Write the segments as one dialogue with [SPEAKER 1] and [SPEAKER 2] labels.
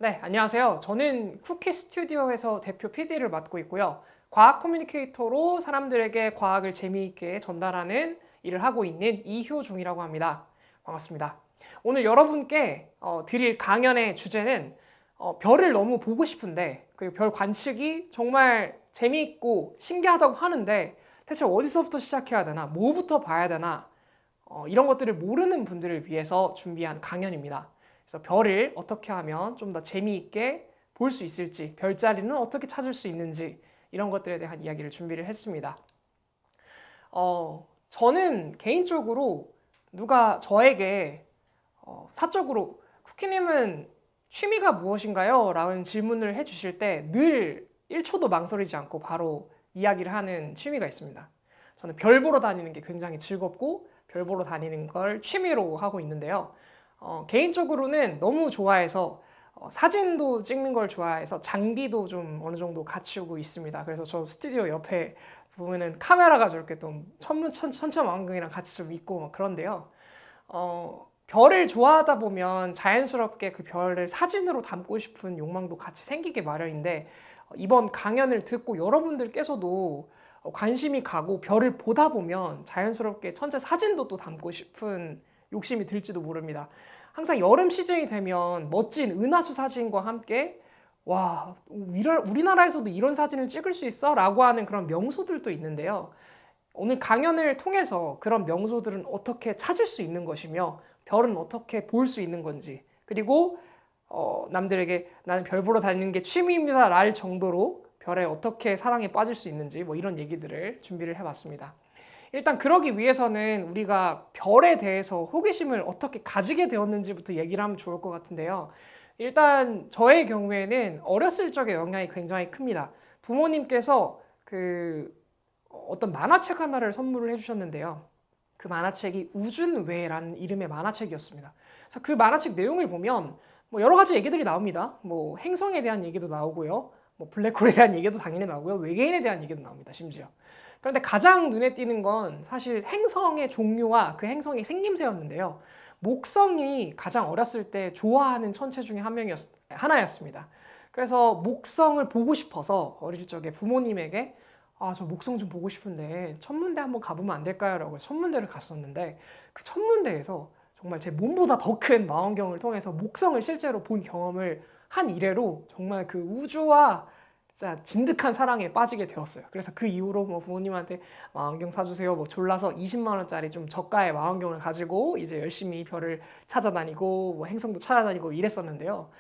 [SPEAKER 1] 네, 안녕하세요. 저는 쿠키 스튜디오에서 대표 PD를 맡고 있고요. 과학 커뮤니케이터로 사람들에게 과학을 재미있게 전달하는 일을 하고 있는 이효종이라고 합니다. 반갑습니다. 오늘 여러분께 드릴 강연의 주제는 별을 너무 보고 싶은데, 그리고 별 관측이 정말 재미있고 신기하다고 하는데 대체 어디서부터 시작해야 되나, 뭐부터 봐야 되나, 이런 것들을 모르는 분들을 위해서 준비한 강연입니다. 그래서 별을 어떻게 하면 좀 더 재미있게 볼 수 있을지, 별자리는 어떻게 찾을 수 있는지, 이런 것들에 대한 이야기를 준비를 했습니다. 저는 개인적으로 누가 저에게 사적으로 쿠키님은 취미가 무엇인가요? 라는 질문을 해주실 때 늘 1초도 망설이지 않고 바로 이야기를 하는 취미가 있습니다. 저는 별 보러 다니는 게 굉장히 즐겁고 별 보러 다니는 걸 취미로 하고 있는데요. 개인적으로는 너무 좋아해서 사진도 찍는 걸 좋아해서 장비도 좀 어느 정도 갖추고 있습니다. 그래서 저 스튜디오 옆에 보면은 카메라가 저렇게 좀 천천만금이랑 같이 좀 있고 막 그런데요. 별을 좋아하다 보면 자연스럽게 그 별을 사진으로 담고 싶은 욕망도 같이 생기게 마련인데 이번 강연을 듣고 여러분들께서도 관심이 가고 별을 보다 보면 자연스럽게 천체 사진도 또 담고 싶은 욕심이 들지도 모릅니다. 항상 여름 시즌이 되면 멋진 은하수 사진과 함께 와, 우리나라에서도 이런 사진을 찍을 수 있어? 라고 하는 그런 명소들도 있는데요. 오늘 강연을 통해서 그런 명소들은 어떻게 찾을 수 있는 것이며 별은 어떻게 볼 수 있는 건지, 그리고 남들에게 나는 별 보러 다니는 게 취미입니다 랄 정도로 별에 어떻게 사랑에 빠질 수 있는지 뭐 이런 얘기들을 준비를 해봤습니다. 일단 그러기 위해서는 우리가 별에 대해서 호기심을 어떻게 가지게 되었는지부터 얘기를 하면 좋을 것 같은데요. 일단 저의 경우에는 어렸을 적의 영향이 굉장히 큽니다. 부모님께서 어떤 만화책 하나를 선물을 해주셨는데요. 그 만화책이 우준외라는 이름의 만화책이었습니다. 그래서 그 만화책 내용을 보면 뭐 여러 가지 얘기들이 나옵니다. 뭐 행성에 대한 얘기도 나오고요. 뭐 블랙홀에 대한 얘기도 당연히 나오고요. 외계인에 대한 얘기도 나옵니다. 심지어. 그런데 가장 눈에 띄는 건 사실 행성의 종류와 그 행성의 생김새였는데요. 목성이 가장 어렸을 때 좋아하는 천체 중에 하나였습니다. 그래서 목성을 보고 싶어서 어릴 적에 부모님에게 저 목성 좀 보고 싶은데 천문대 한번 가보면 안 될까요? 라고 해서 천문대를 갔었는데 그 천문대에서 정말 제 몸보다 더 큰 망원경을 통해서 목성을 실제로 본 경험을 한 이래로 정말 그 우주와 진짜 진득한 사랑에 빠지게 되었어요. 그래서 그 이후로 뭐 부모님한테 망원경 사주세요. 뭐 졸라서 20만 원짜리 좀 저가의 망원경을 가지고 이제 열심히 별을 찾아다니고 뭐 행성도 찾아다니고 이랬었는데요.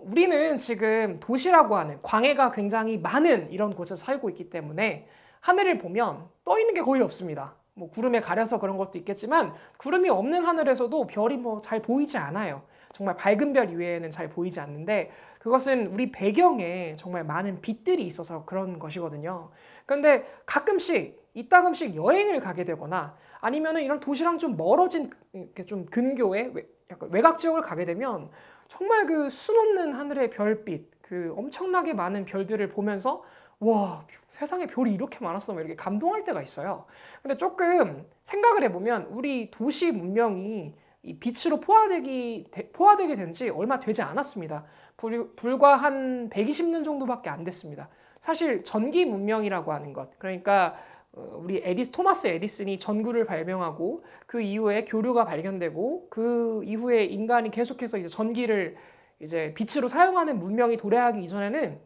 [SPEAKER 1] 우리는 지금 도시라고 하는 광해가 굉장히 많은 이런 곳에서 살고 있기 때문에 하늘을 보면 떠 있는 게 거의 없습니다. 뭐 구름에 가려서 그런 것도 있겠지만 구름이 없는 하늘에서도 별이 뭐 잘 보이지 않아요. 정말 밝은 별 이외에는 잘 보이지 않는데 그것은 우리 배경에 정말 많은 빛들이 있어서 그런 것이거든요. 그런데 가끔씩 이따금씩 여행을 가게 되거나 아니면은 이런 도시랑 좀 멀어진 이렇게 좀 근교의 약간 외곽 지역을 가게 되면 정말 그 수놓는 하늘의 별빛, 그 엄청나게 많은 별들을 보면서 와, 세상에 별이 이렇게 많았어, 이렇게 감동할 때가 있어요. 근데 조금 생각을 해보면 우리 도시 문명이 이 빛으로 포화되게 된 지 얼마 되지 않았습니다. 불과 한 120년 정도밖에 안 됐습니다. 사실 전기 문명이라고 하는 것, 그러니까 우리 토마스 에디슨이 전구를 발명하고 그 이후에 교류가 발견되고 그 이후에 인간이 계속해서 이제 전기를 이제 빛으로 사용하는 문명이 도래하기 이전에는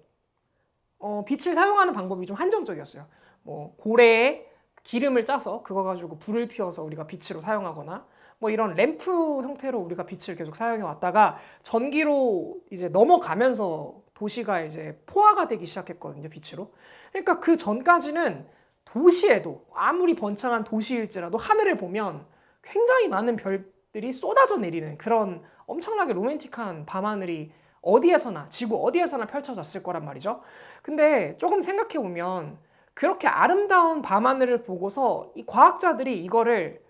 [SPEAKER 1] 빛을 사용하는 방법이 좀 한정적이었어요. 뭐 고래에 기름을 짜서 그거 가지고 불을 피워서 우리가 빛으로 사용하거나 뭐 이런 램프 형태로 우리가 빛을 계속 사용해 왔다가 전기로 이제 넘어가면서 도시가 이제 포화가 되기 시작했거든요, 빛으로. 그러니까 그 전까지는 도시에도 아무리 번창한 도시일지라도 하늘을 보면 굉장히 많은 별들이 쏟아져 내리는 그런 엄청나게 로맨틱한 밤하늘이 어디에서나 지구 어디에서나 펼쳐졌을 거란 말이죠. 근데 조금 생각해 보면 그렇게 아름다운 밤하늘을 보고서 이 과학자들이 이거를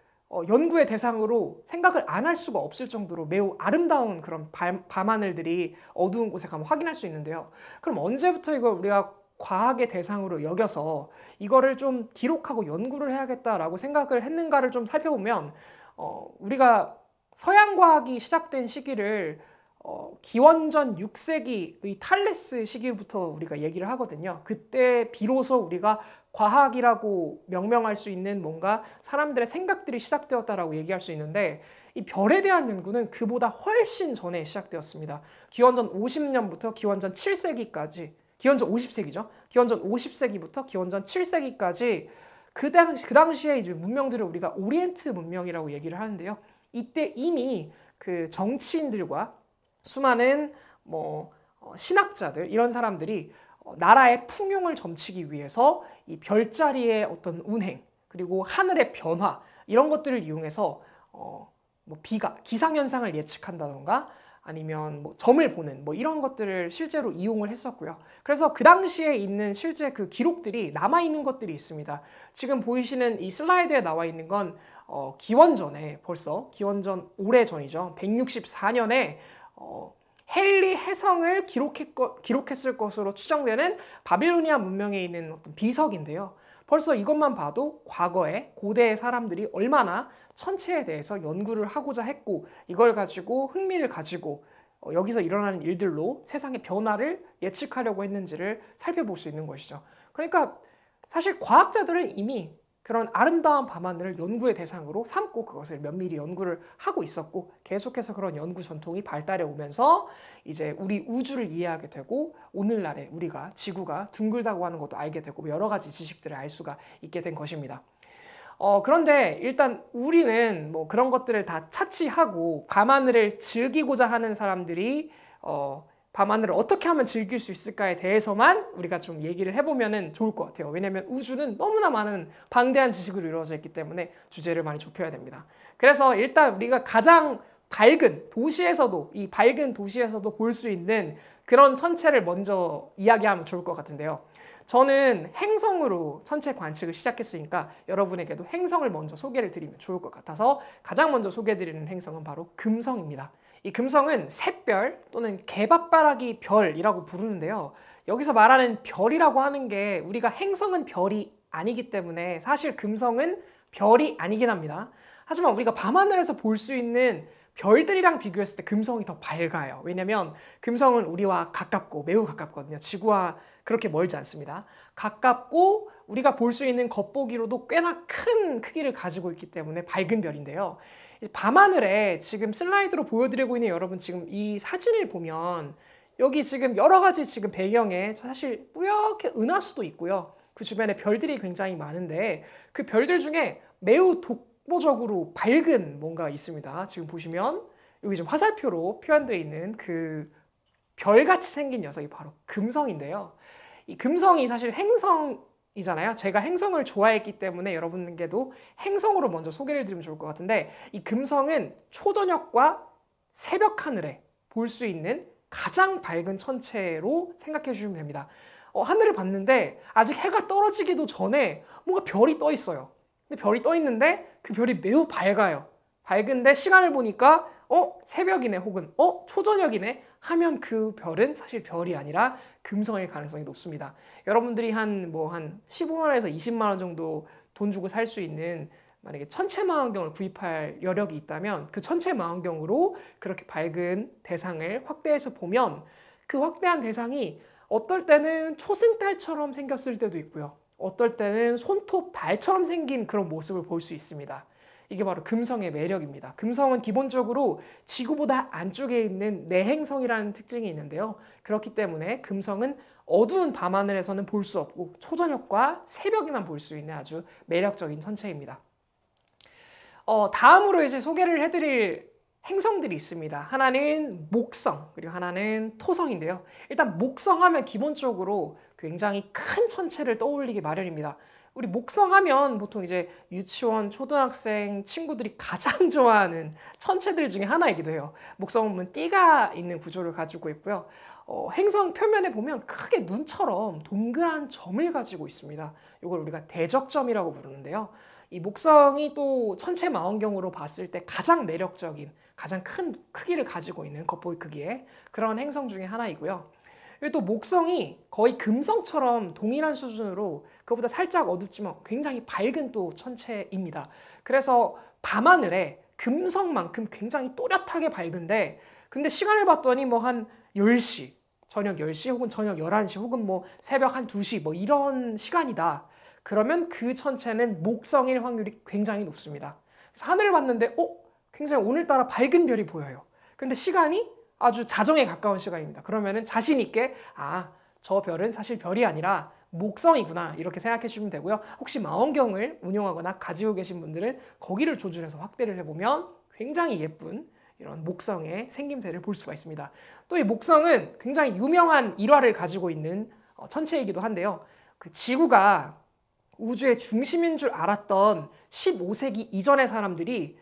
[SPEAKER 1] 연구의 대상으로 생각을 안 할 수가 없을 정도로 매우 아름다운 그런 밤하늘들이 어두운 곳에 가면 확인할 수 있는데요. 그럼 언제부터 이걸 우리가 과학의 대상으로 여겨서 이거를 좀 기록하고 연구를 해야겠다라고 생각을 했는가를 좀 살펴보면 우리가 서양 과학이 시작된 시기를 기원전 6세기의 탈레스 시기부터 우리가 얘기를 하거든요. 그때 비로소 우리가 과학이라고 명명할 수 있는 뭔가 사람들의 생각들이 시작되었다라고 얘기할 수 있는데, 이 별에 대한 연구는 그보다 훨씬 전에 시작되었습니다. 기원전 50년부터 기원전 7세기까지, 기원전 50세기죠. 기원전 50세기부터 기원전 7세기까지 그 당시에 이제 문명들을 우리가 오리엔트 문명이라고 얘기를 하는데요. 이때 이미 그 정치인들과 수많은 신학자들, 이런 사람들이 나라의 풍요를 점치기 위해서 이 별자리의 어떤 운행, 그리고 하늘의 변화, 이런 것들을 이용해서 기상현상을 예측한다던가 아니면 점을 보는 이런 것들을 실제로 이용을 했었고요. 그래서 그 당시에 있는 실제 그 기록들이 남아있는 것들이 있습니다. 지금 보이시는 이 슬라이드에 나와 있는 건 기원전에, 벌써 기원전 오래전이죠. 164년에 헨리 해성을 기록했을 것으로 추정되는 바빌로니아 문명에 있는 어떤 비석인데요. 벌써 이것만 봐도 과거에 고대의 사람들이 얼마나 천체에 대해서 연구를 하고자 했고, 이걸 가지고 흥미를 가지고 여기서 일어나는 일들로 세상의 변화를 예측하려고 했는지를 살펴볼 수 있는 것이죠. 그러니까 사실 과학자들은 이미 그런 아름다운 밤하늘을 연구의 대상으로 삼고 그것을 면밀히 연구를 하고 있었고, 계속해서 그런 연구 전통이 발달해 오면서 이제 우리 우주를 이해하게 되고, 오늘날에 우리가 지구가 둥글다고 하는 것도 알게 되고, 여러 가지 지식들을 알 수가 있게 된 것입니다. 그런데 일단 우리는 그런 것들을 다 차치하고 밤하늘을 즐기고자 하는 사람들이 밤하늘을 어떻게 하면 즐길 수 있을까에 대해서만 우리가 좀 얘기를 해보면 좋을 것 같아요. 왜냐하면 우주는 너무나 많은 방대한 지식으로 이루어져 있기 때문에 주제를 많이 좁혀야 됩니다. 그래서 일단 우리가 가장 밝은 도시에서도 볼 수 있는 그런 천체를 먼저 이야기하면 좋을 것 같은데요. 저는 행성으로 천체 관측을 시작했으니까 여러분에게도 행성을 먼저 소개를 드리면 좋을 것 같아서 가장 먼저 소개해드리는 행성은 바로 금성입니다. 이 금성은 샛별 또는 개밥바라기 별이라고 부르는데요. 여기서 말하는 별이라고 하는 게, 우리가 행성은 별이 아니기 때문에 사실 금성은 별이 아니긴 합니다. 하지만 우리가 밤하늘에서 볼 수 있는 별들이랑 비교했을 때 금성이 더 밝아요. 왜냐면 금성은 우리와 가깝고 매우 가깝거든요. 지구와 그렇게 멀지 않습니다. 가깝고 우리가 볼 수 있는 겉보기로도 꽤나 큰 크기를 가지고 있기 때문에 밝은 별인데요. 밤하늘에 지금 슬라이드로 보여드리고 있는 여러분, 지금 이 사진을 보면 여기 지금 여러 가지 지금 배경에 사실 뿌옇게 은하수도 있고요. 그 주변에 별들이 굉장히 많은데 그 별들 중에 매우 독보적으로 밝은 뭔가 있습니다. 지금 보시면 여기 좀 화살표로 표현되어 있는 그 별같이 생긴 녀석이 바로 금성인데요. 이 금성이 사실 행성이잖아요. 제가 행성을 좋아했기 때문에 여러분께도 행성으로 먼저 소개를 드리면 좋을 것 같은데, 이 금성은 초저녁과 새벽 하늘에 볼 수 있는 가장 밝은 천체로 생각해 주시면 됩니다. 하늘을 봤는데 아직 해가 떨어지기도 전에 뭔가 별이 떠 있어요. 근데 별이 떠 있는데 그 별이 매우 밝아요. 밝은데 시간을 보니까 새벽이네, 혹은 초저녁이네 하면 그 별은 사실 별이 아니라 금성일 가능성이 높습니다. 여러분들이 한 15만 원에서 20만 원 정도 돈 주고 살 수 있는, 만약에 천체망원경을 구입할 여력이 있다면 그 천체망원경으로 그렇게 밝은 대상을 확대해서 보면 그 확대한 대상이 어떨 때는 초승달처럼 생겼을 때도 있고요. 어떨 때는 손톱 달처럼 생긴 그런 모습을 볼 수 있습니다. 이게 바로 금성의 매력입니다. 금성은 기본적으로 지구보다 안쪽에 있는 내행성이라는 특징이 있는데요. 그렇기 때문에 금성은 어두운 밤하늘에서는 볼 수 없고 초저녁과 새벽에만 볼 수 있는 아주 매력적인 천체입니다. 다음으로 이제 소개를 해드릴 행성들이 있습니다. 하나는 목성, 그리고 하나는 토성인데요. 일단 목성 하면 기본적으로 굉장히 큰 천체를 떠올리기 마련입니다. 우리 목성 하면 보통 이제 유치원, 초등학생 친구들이 가장 좋아하는 천체들 중에 하나이기도 해요. 목성은 띠가 있는 구조를 가지고 있고요. 행성 표면에 보면 크게 눈처럼 동그란 점을 가지고 있습니다. 이걸 우리가 대적점이라고 부르는데요. 이 목성이 또 천체망원경으로 봤을 때 가장 매력적인, 가장 큰 크기를 가지고 있는 겉보기 크기의 그런 행성 중에 하나이고요. 또 목성이 거의 금성처럼 동일한 수준으로 그것보다 살짝 어둡지만 굉장히 밝은 또 천체입니다. 그래서 밤하늘에 금성만큼 굉장히 또렷하게 밝은데 근데 시간을 봤더니 뭐 한 10시, 저녁 10시 혹은 저녁 11시 혹은 뭐 새벽 한 2시 뭐 이런 시간이다. 그러면 그 천체는 목성일 확률이 굉장히 높습니다. 그래서 하늘을 봤는데 굉장히 오늘따라 밝은 별이 보여요. 근데 시간이 아주 자정에 가까운 시간입니다. 그러면은 자신 있게 저 별은 사실 별이 아니라 목성이구나 이렇게 생각해 주시면 되고요. 혹시 망원경을 운용하거나 가지고 계신 분들은 거기를 조준해서 확대를 해보면 굉장히 예쁜 이런 목성의 생김새를 볼 수가 있습니다. 또 이 목성은 굉장히 유명한 일화를 가지고 있는 천체이기도 한데요. 그 지구가 우주의 중심인 줄 알았던 15세기 이전의 사람들이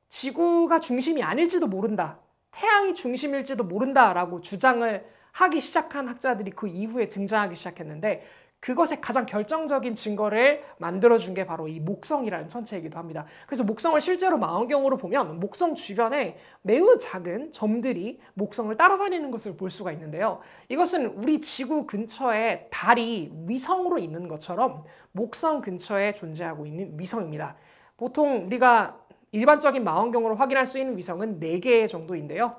[SPEAKER 1] 지구가 중심이 아닐지도 모른다. 태양이 중심일지도 모른다라고 주장을 하기 시작한 학자들이 그 이후에 등장하기 시작했는데 그것의 가장 결정적인 증거를 만들어준 게 바로 이 목성이라는 천체이기도 합니다. 그래서 목성을 실제로 망원경으로 보면 목성 주변에 매우 작은 점들이 목성을 따라다니는 것을 볼 수가 있는데요. 이것은 우리 지구 근처에 달이 위성으로 있는 것처럼 목성 근처에 존재하고 있는 위성입니다. 보통 우리가 일반적인 망원경으로 확인할 수 있는 위성은 4개 정도인데요.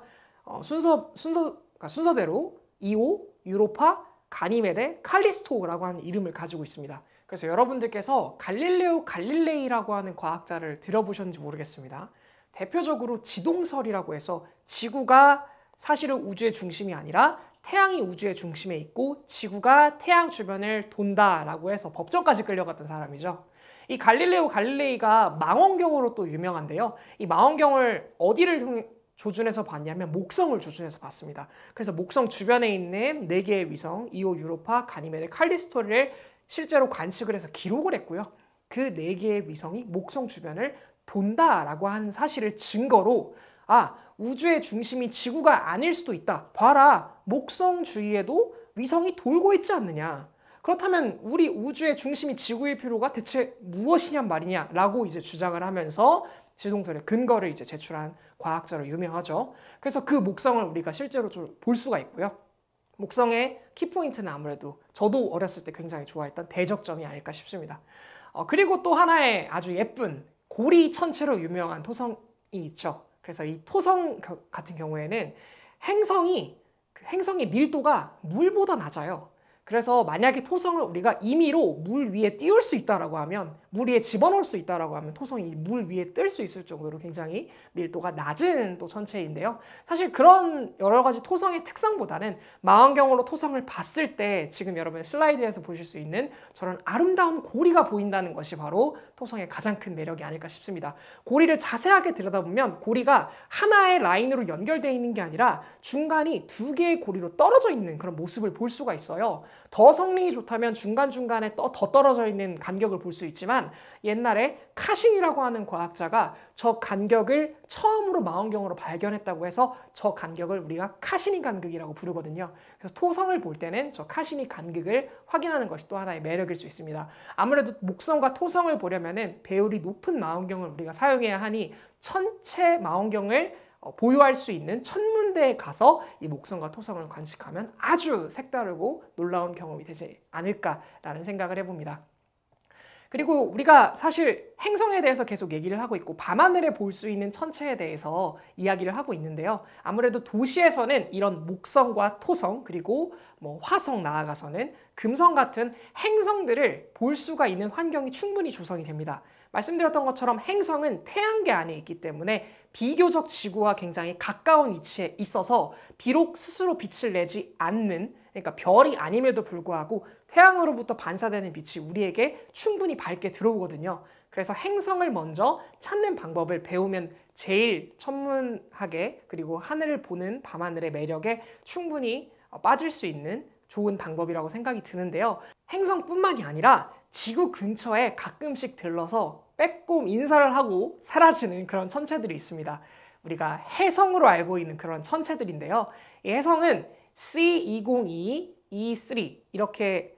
[SPEAKER 1] 순서대로 이오, 유로파, 가니메데, 칼리스토라고 하는 이름을 가지고 있습니다. 그래서 여러분들께서 갈릴레오 갈릴레이라고 하는 과학자를 들어보셨는지 모르겠습니다. 대표적으로 지동설이라고 해서 지구가 사실은 우주의 중심이 아니라 태양이 우주의 중심에 있고 지구가 태양 주변을 돈다라고 해서 법정까지 끌려갔던 사람이죠. 이 갈릴레오 갈릴레이가 망원경으로 또 유명한데요. 이 망원경을 어디를 조준해서 봤냐면 목성을 조준해서 봤습니다. 그래서 목성 주변에 있는 4개의 위성, 이오, 유로파, 가니메데, 칼리스토를 실제로 관측을 해서 기록을 했고요. 그 4개의 위성이 목성 주변을 돈다라고 하는 사실을 증거로 우주의 중심이 지구가 아닐 수도 있다. 봐라, 목성 주위에도 위성이 돌고 있지 않느냐. 그렇다면 우리 우주의 중심이 지구일 필요가 대체 무엇이냔 말이냐라고 이제 주장을 하면서 지동설의 근거를 이제 제출한 과학자로 유명하죠. 그래서 그 목성을 우리가 실제로 좀 볼 수가 있고요. 목성의 키포인트는 아무래도 저도 어렸을 때 굉장히 좋아했던 대적점이 아닐까 싶습니다. 그리고 또 하나의 아주 예쁜 고리 천체로 유명한 토성이 있죠. 그래서 이 토성 같은 경우에는 행성의 밀도가 물보다 낮아요. 그래서 만약에 토성을 우리가 임의로 물 위에 띄울 수 있다라고 하면, 물 위에 집어넣을 수 있다라고 하면 토성이 물 위에 뜰 수 있을 정도로 굉장히 밀도가 낮은 또 천체인데요. 사실 그런 여러 가지 토성의 특성보다는 망원경으로 토성을 봤을 때 지금 여러분 슬라이드에서 보실 수 있는 저런 아름다운 고리가 보인다는 것이 바로 토성의 가장 큰 매력이 아닐까 싶습니다. 고리를 자세하게 들여다보면 고리가 하나의 라인으로 연결되어 있는 게 아니라 중간이 2개의 고리로 떨어져 있는 그런 모습을 볼 수가 있어요. 더 성능이 좋다면 중간중간에 더 떨어져 있는 간격을 볼 수 있지만 옛날에 카신이라고 하는 과학자가 저 간격을 처음으로 망원경으로 발견했다고 해서 저 간격을 우리가 카시니 간극이라고 부르거든요. 그래서 토성을 볼 때는 저 카시니 간극을 확인하는 것이 또 하나의 매력일 수 있습니다. 아무래도 목성과 토성을 보려면은 배율이 높은 망원경을 우리가 사용해야 하니 천체 망원경을 보유할 수 있는 천문대에 가서 이 목성과 토성을 관측하면 아주 색다르고 놀라운 경험이 되지 않을까라는 생각을 해봅니다. 그리고 우리가 사실 행성에 대해서 계속 얘기를 하고 있고 밤하늘에 볼 수 있는 천체에 대해서 이야기를 하고 있는데요. 아무래도 도시에서는 이런 목성과 토성 그리고 뭐 화성 나아가서는 금성 같은 행성들을 볼 수가 있는 환경이 충분히 조성이 됩니다. 말씀드렸던 것처럼 행성은 태양계 안에 있기 때문에 비교적 지구와 굉장히 가까운 위치에 있어서 비록 스스로 빛을 내지 않는, 그러니까 별이 아님에도 불구하고 태양으로부터 반사되는 빛이 우리에게 충분히 밝게 들어오거든요. 그래서 행성을 먼저 찾는 방법을 배우면 제일 천문학에 그리고 하늘을 보는 밤하늘의 매력에 충분히 빠질 수 있는 좋은 방법이라고 생각이 드는데요. 행성뿐만이 아니라 지구 근처에 가끔씩 들러서 빼꼼 인사를 하고 사라지는 그런 천체들이 있습니다. 우리가 해성으로 알고 있는 그런 천체들인데요. 이 해성은 C2022, E3 이렇게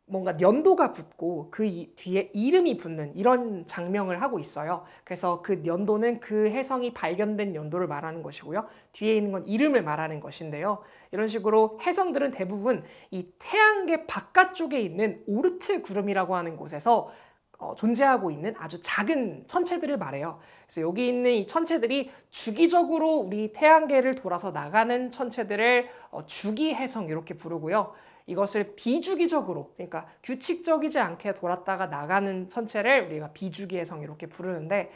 [SPEAKER 1] 뭔가 연도가 붙고 그 뒤에 이름이 붙는 이런 장명을 하고 있어요. 그래서 그 연도는 그 해성이 발견된 연도를 말하는 것이고요. 뒤에 있는 건 이름을 말하는 것인데요. 이런 식으로 해성들은 대부분 이 태양계 바깥쪽에 있는 오르트 구름이라고 하는 곳에서 존재하고 있는 아주 작은 천체들을 말해요. 그래서 여기 있는 이 천체들이 주기적으로 우리 태양계를 돌아서 나가는 천체들을 주기해성 이렇게 부르고요. 이것을 비주기적으로, 그러니까 규칙적이지 않게 돌았다가 나가는 천체를 우리가 비주기해성 이렇게 부르는데,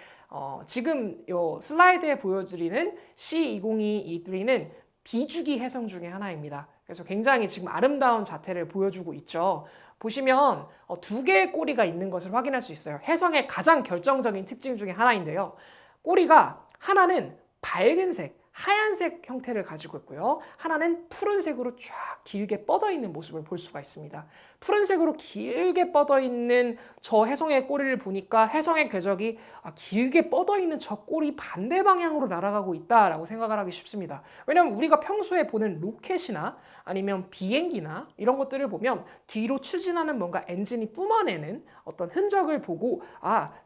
[SPEAKER 1] 지금 이 슬라이드에 보여드리는 C202E3는 비주기 해성 중에 하나입니다. 그래서 굉장히 지금 아름다운 자태를 보여주고 있죠. 보시면 두 개의 꼬리가 있는 것을 확인할 수 있어요. 혜성의 가장 결정적인 특징 중에 하나인데요. 꼬리가 하나는 밝은색, 하얀색 형태를 가지고 있고요. 하나는 푸른색으로 쫙 길게 뻗어 있는 모습을 볼 수가 있습니다. 푸른색으로 길게 뻗어 있는 저 혜성의 꼬리를 보니까 혜성의 궤적이 길게 뻗어 있는 저 꼬리 반대 방향으로 날아가고 있다라고 생각을 하기 쉽습니다. 왜냐하면 우리가 평소에 보는 로켓이나 아니면 비행기나 이런 것들을 보면 뒤로 추진하는 뭔가 엔진이 뿜어내는 어떤 흔적을 보고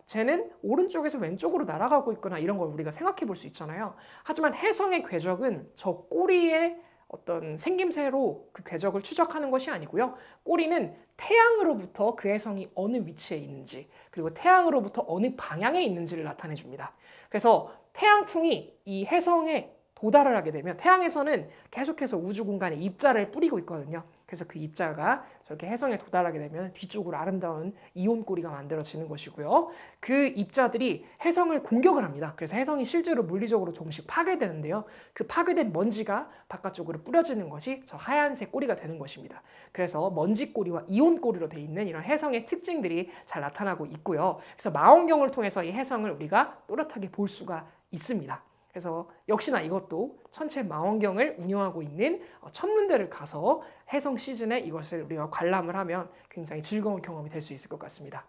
[SPEAKER 1] 쟤는 오른쪽에서 왼쪽으로 날아가고 있구나 이런 걸 우리가 생각해 볼 수 있잖아요. 하지만 혜성의 궤적은 저 꼬리의 어떤 생김새로 그 궤적을 추적하는 것이 아니고요. 꼬리는 태양으로부터 그 혜성이 어느 위치에 있는지, 그리고 태양으로부터 어느 방향에 있는지를 나타내 줍니다. 그래서 태양풍이 이 혜성에 도달을 하게 되면, 태양에서는 계속해서 우주 공간에 입자를 뿌리고 있거든요. 그래서 그 입자가 저렇게 혜성에 도달하게 되면 뒤쪽으로 아름다운 이온 꼬리가 만들어지는 것이고요. 그 입자들이 혜성을 공격을 합니다. 그래서 혜성이 실제로 물리적으로 조금씩 파괴되는데요. 그 파괴된 먼지가 바깥쪽으로 뿌려지는 것이 저 하얀색 꼬리가 되는 것입니다. 그래서 먼지 꼬리와 이온 꼬리로 되어 있는 이런 혜성의 특징들이 잘 나타나고 있고요. 그래서 망원경을 통해서 이 혜성을 우리가 또렷하게 볼 수가 있습니다. 그래서 역시나 이것도 천체 망원경을 운영하고 있는 천문대를 가서 혜성 시즌에 이것을 우리가 관람을 하면 굉장히 즐거운 경험이 될 수 있을 것 같습니다.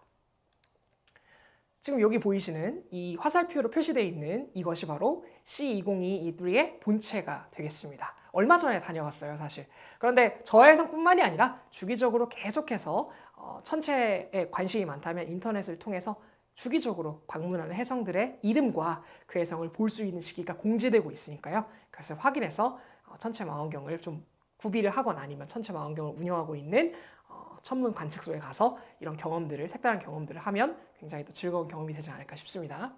[SPEAKER 1] 지금 여기 보이시는 이 화살표로 표시되어 있는 이것이 바로 C202E3의 본체가 되겠습니다. 얼마 전에 다녀왔어요, 사실. 그런데 저해성뿐만이 아니라 주기적으로 계속해서 천체에 관심이 많다면 인터넷을 통해서 주기적으로 방문하는 혜성들의 이름과 그 혜성을 볼 수 있는 시기가 공지되고 있으니까요. 그래서 확인해서 천체 망원경을 좀 구비를 하거나 아니면 천체 망원경을 운영하고 있는 천문 관측소에 가서 이런 경험들을, 색다른 경험들을 하면 굉장히 또 즐거운 경험이 되지 않을까 싶습니다.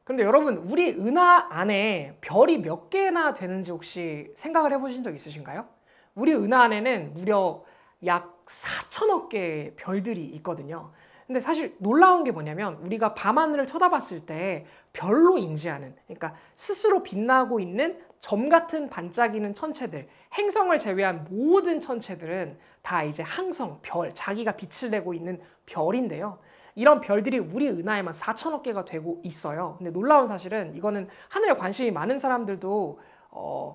[SPEAKER 1] 그런데 여러분, 우리 은하 안에 별이 몇 개나 되는지 혹시 생각을 해보신 적 있으신가요? 우리 은하 안에는 무려 약 4천억 개의 별들이 있거든요. 근데 사실 놀라운 게 뭐냐면, 우리가 밤하늘을 쳐다봤을 때 별로 인지하는, 그러니까 스스로 빛나고 있는 점 같은 반짝이는 천체들, 행성을 제외한 모든 천체들은 다 이제 항성, 별, 자기가 빛을 내고 있는 별인데요. 이런 별들이 우리 은하에만 4천억 개가 되고 있어요. 근데 놀라운 사실은, 이거는 하늘에 관심이 많은 사람들도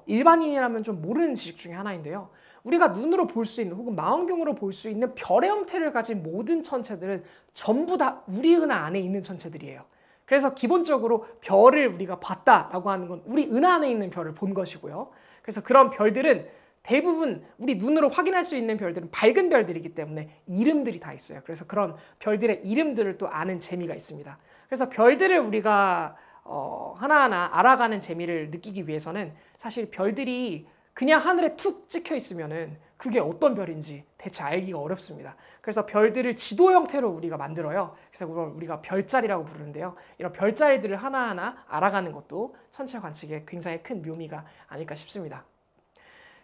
[SPEAKER 1] 일반인이라면 좀 모르는 지식 중에 하나인데요. 우리가 눈으로 볼 수 있는, 혹은 망원경으로 볼 수 있는 별의 형태를 가진 모든 천체들은 전부 다 우리 은하 안에 있는 천체들이에요. 그래서 기본적으로 별을 우리가 봤다라고 하는 건 우리 은하 안에 있는 별을 본 것이고요. 그래서 그런 별들은 대부분 우리 눈으로 확인할 수 있는 별들은 밝은 별들이기 때문에 이름들이 다 있어요. 그래서 그런 별들의 이름들을 또 아는 재미가 있습니다. 그래서 별들을 우리가 하나하나 알아가는 재미를 느끼기 위해서는 사실 별들이 그냥 하늘에 툭 찍혀 있으면은 그게 어떤 별인지 대체 알기가 어렵습니다. 그래서 별들을 지도 형태로 우리가 만들어요. 그래서 그걸 우리가 별자리라고 부르는데요. 이런 별자리들을 하나하나 알아가는 것도 천체 관측에 굉장히 큰 묘미가 아닐까 싶습니다.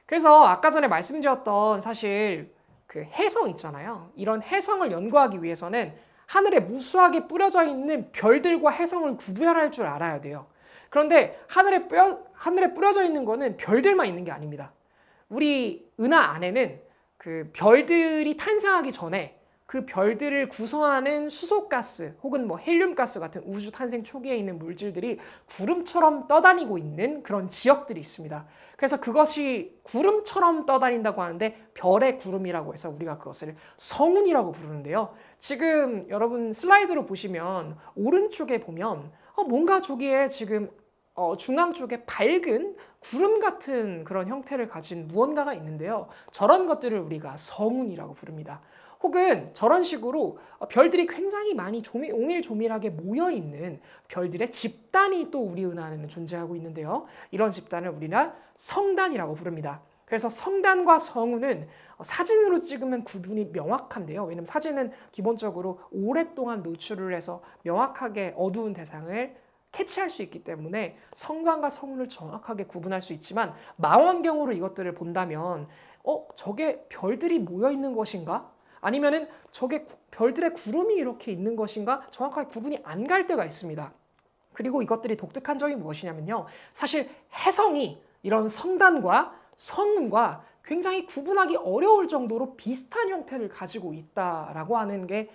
[SPEAKER 1] 그래서 아까 전에 말씀드렸던 사실 그 혜성 있잖아요. 이런 혜성을 연구하기 위해서는 하늘에 무수하게 뿌려져 있는 별들과 혜성을 구별할 줄 알아야 돼요. 그런데 하늘에 뿌려져 있는 거는 별들만 있는 게 아닙니다. 우리 은하 안에는 그 별들이 탄생하기 전에 그 별들을 구성하는 수소가스 혹은 뭐 헬륨가스 같은 우주 탄생 초기에 있는 물질들이 구름처럼 떠다니고 있는 그런 지역들이 있습니다. 그래서 그것이 구름처럼 떠다닌다고 하는데 별의 구름이라고 해서 우리가 그것을 성운이라고 부르는데요. 지금 여러분 슬라이드로 보시면 오른쪽에 보면 뭔가 저기에 지금 중앙 쪽에 밝은 구름 같은 그런 형태를 가진 무언가가 있는데요. 저런 것들을 우리가 성운이라고 부릅니다. 혹은 저런 식으로 별들이 굉장히 많이 오밀조밀하게 모여있는 별들의 집단이 또 우리 은하 안에는 존재하고 있는데요. 이런 집단을 우리가 성단이라고 부릅니다. 그래서 성단과 성운은 사진으로 찍으면 구분이 명확한데요. 왜냐면 사진은 기본적으로 오랫동안 노출을 해서 명확하게 어두운 대상을 캐치할 수 있기 때문에 성단과 성운을 정확하게 구분할 수 있지만 망원경으로 이것들을 본다면 저게 별들이 모여 있는 것인가? 아니면은 저게 별들의 구름이 이렇게 있는 것인가? 정확하게 구분이 안 갈 때가 있습니다. 그리고 이것들이 독특한 점이 무엇이냐면요. 사실 해성이 이런 성단과 성운과 굉장히 구분하기 어려울 정도로 비슷한 형태를 가지고 있다라고 하는 게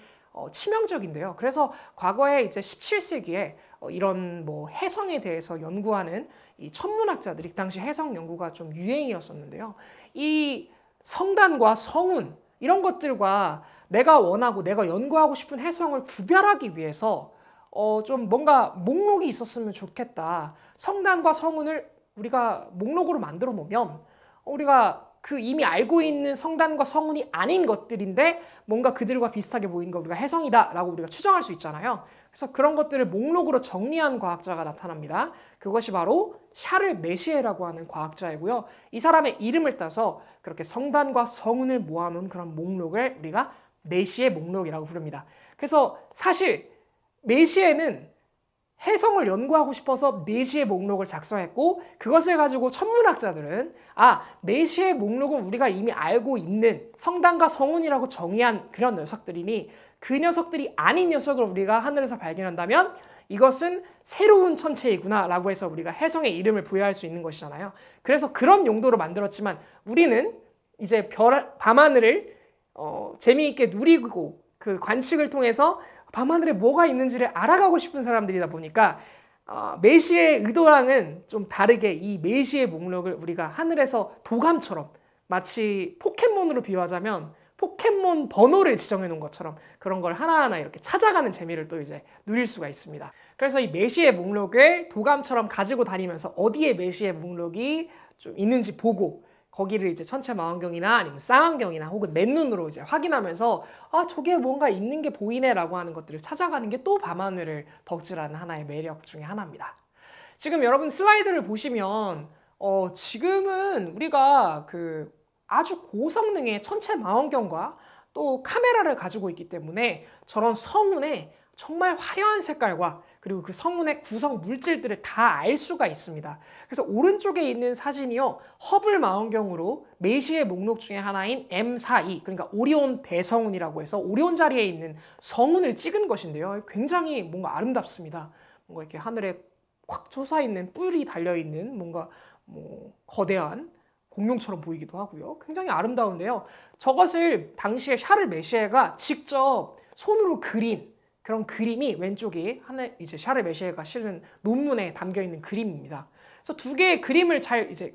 [SPEAKER 1] 치명적인데요. 그래서 과거에 이제 17세기에 이런 뭐 해성에 대해서 연구하는 이 천문학자들이 그 당시 해성 연구가 좀 유행이었었는데요. 이 성단과 성운 이런 것들과 내가 원하고 내가 연구하고 싶은 해성을 구별하기 위해서 좀 뭔가 목록이 있었으면 좋겠다. 성단과 성운을 우리가 목록으로 만들어 놓으면 우리가 그 이미 알고 있는 성단과 성운이 아닌 것들인데 뭔가 그들과 비슷하게 보이는 거 우리가 해성이다라고 우리가 추정할 수 있잖아요. 그래서 그런 것들을 목록으로 정리한 과학자가 나타납니다. 그것이 바로 샤를 메시에라고 하는 과학자이고요. 이 사람의 이름을 따서 그렇게 성단과 성운을 모아놓은 그런 목록을 우리가 메시에 목록이라고 부릅니다. 그래서 사실 메시에는 해성을 연구하고 싶어서 메시의 목록을 작성했고 그것을 가지고 천문학자들은 메시의 목록은 우리가 이미 알고 있는 성단과 성운이라고 정의한 그런 녀석들이니 그 녀석들이 아닌 녀석을 우리가 하늘에서 발견한다면 이것은 새로운 천체이구나 라고 해서 우리가 해성의 이름을 부여할 수 있는 것이잖아요. 그래서 그런 용도로 만들었지만 우리는 이제 밤하늘을 재미있게 누리고 그 관측을 통해서 밤하늘에 뭐가 있는지를 알아가고 싶은 사람들이다 보니까 메시의 의도랑은 좀 다르게 이 메시의 목록을 우리가 하늘에서 도감처럼 마치 포켓몬으로 비유하자면 포켓몬 번호를 지정해 놓은 것처럼 그런 걸 하나하나 이렇게 찾아가는 재미를 또 이제 누릴 수가 있습니다. 그래서 이 메시의 목록을 도감처럼 가지고 다니면서 어디에 메시의 목록이 좀 있는지 보고 거기를 이제 천체 망원경이나 아니면 쌍안경이나 혹은 맨눈으로 이제 확인하면서 저게 뭔가 있는 게 보이네라고 하는 것들을 찾아가는 게 또 밤하늘을 덕질하는 하나의 매력 중에 하나입니다. 지금 여러분 슬라이드를 보시면 지금은 우리가 그 아주 고성능의 천체 망원경과 또 카메라를 가지고 있기 때문에 저런 성운의 정말 화려한 색깔과 그리고 그 성운의 구성 물질들을 다 알 수가 있습니다. 그래서 오른쪽에 있는 사진이요. 허블 망원경으로 메시의 목록 중에 하나인 M42, 그러니까 오리온 대성운이라고 해서 오리온 자리에 있는 성운을 찍은 것인데요. 굉장히 뭔가 아름답습니다. 뭔가 이렇게 하늘에 꽉 솟아있는 뿔이 달려있는 뭔가 거대한 공룡처럼 보이기도 하고요. 굉장히 아름다운데요. 저것을 당시에 샤를 메시에가 직접 손으로 그린 그런 그림이 왼쪽이 이제 샤를 메시에가 실은 논문에 담겨 있는 그림입니다. 그래서 두 개의 그림을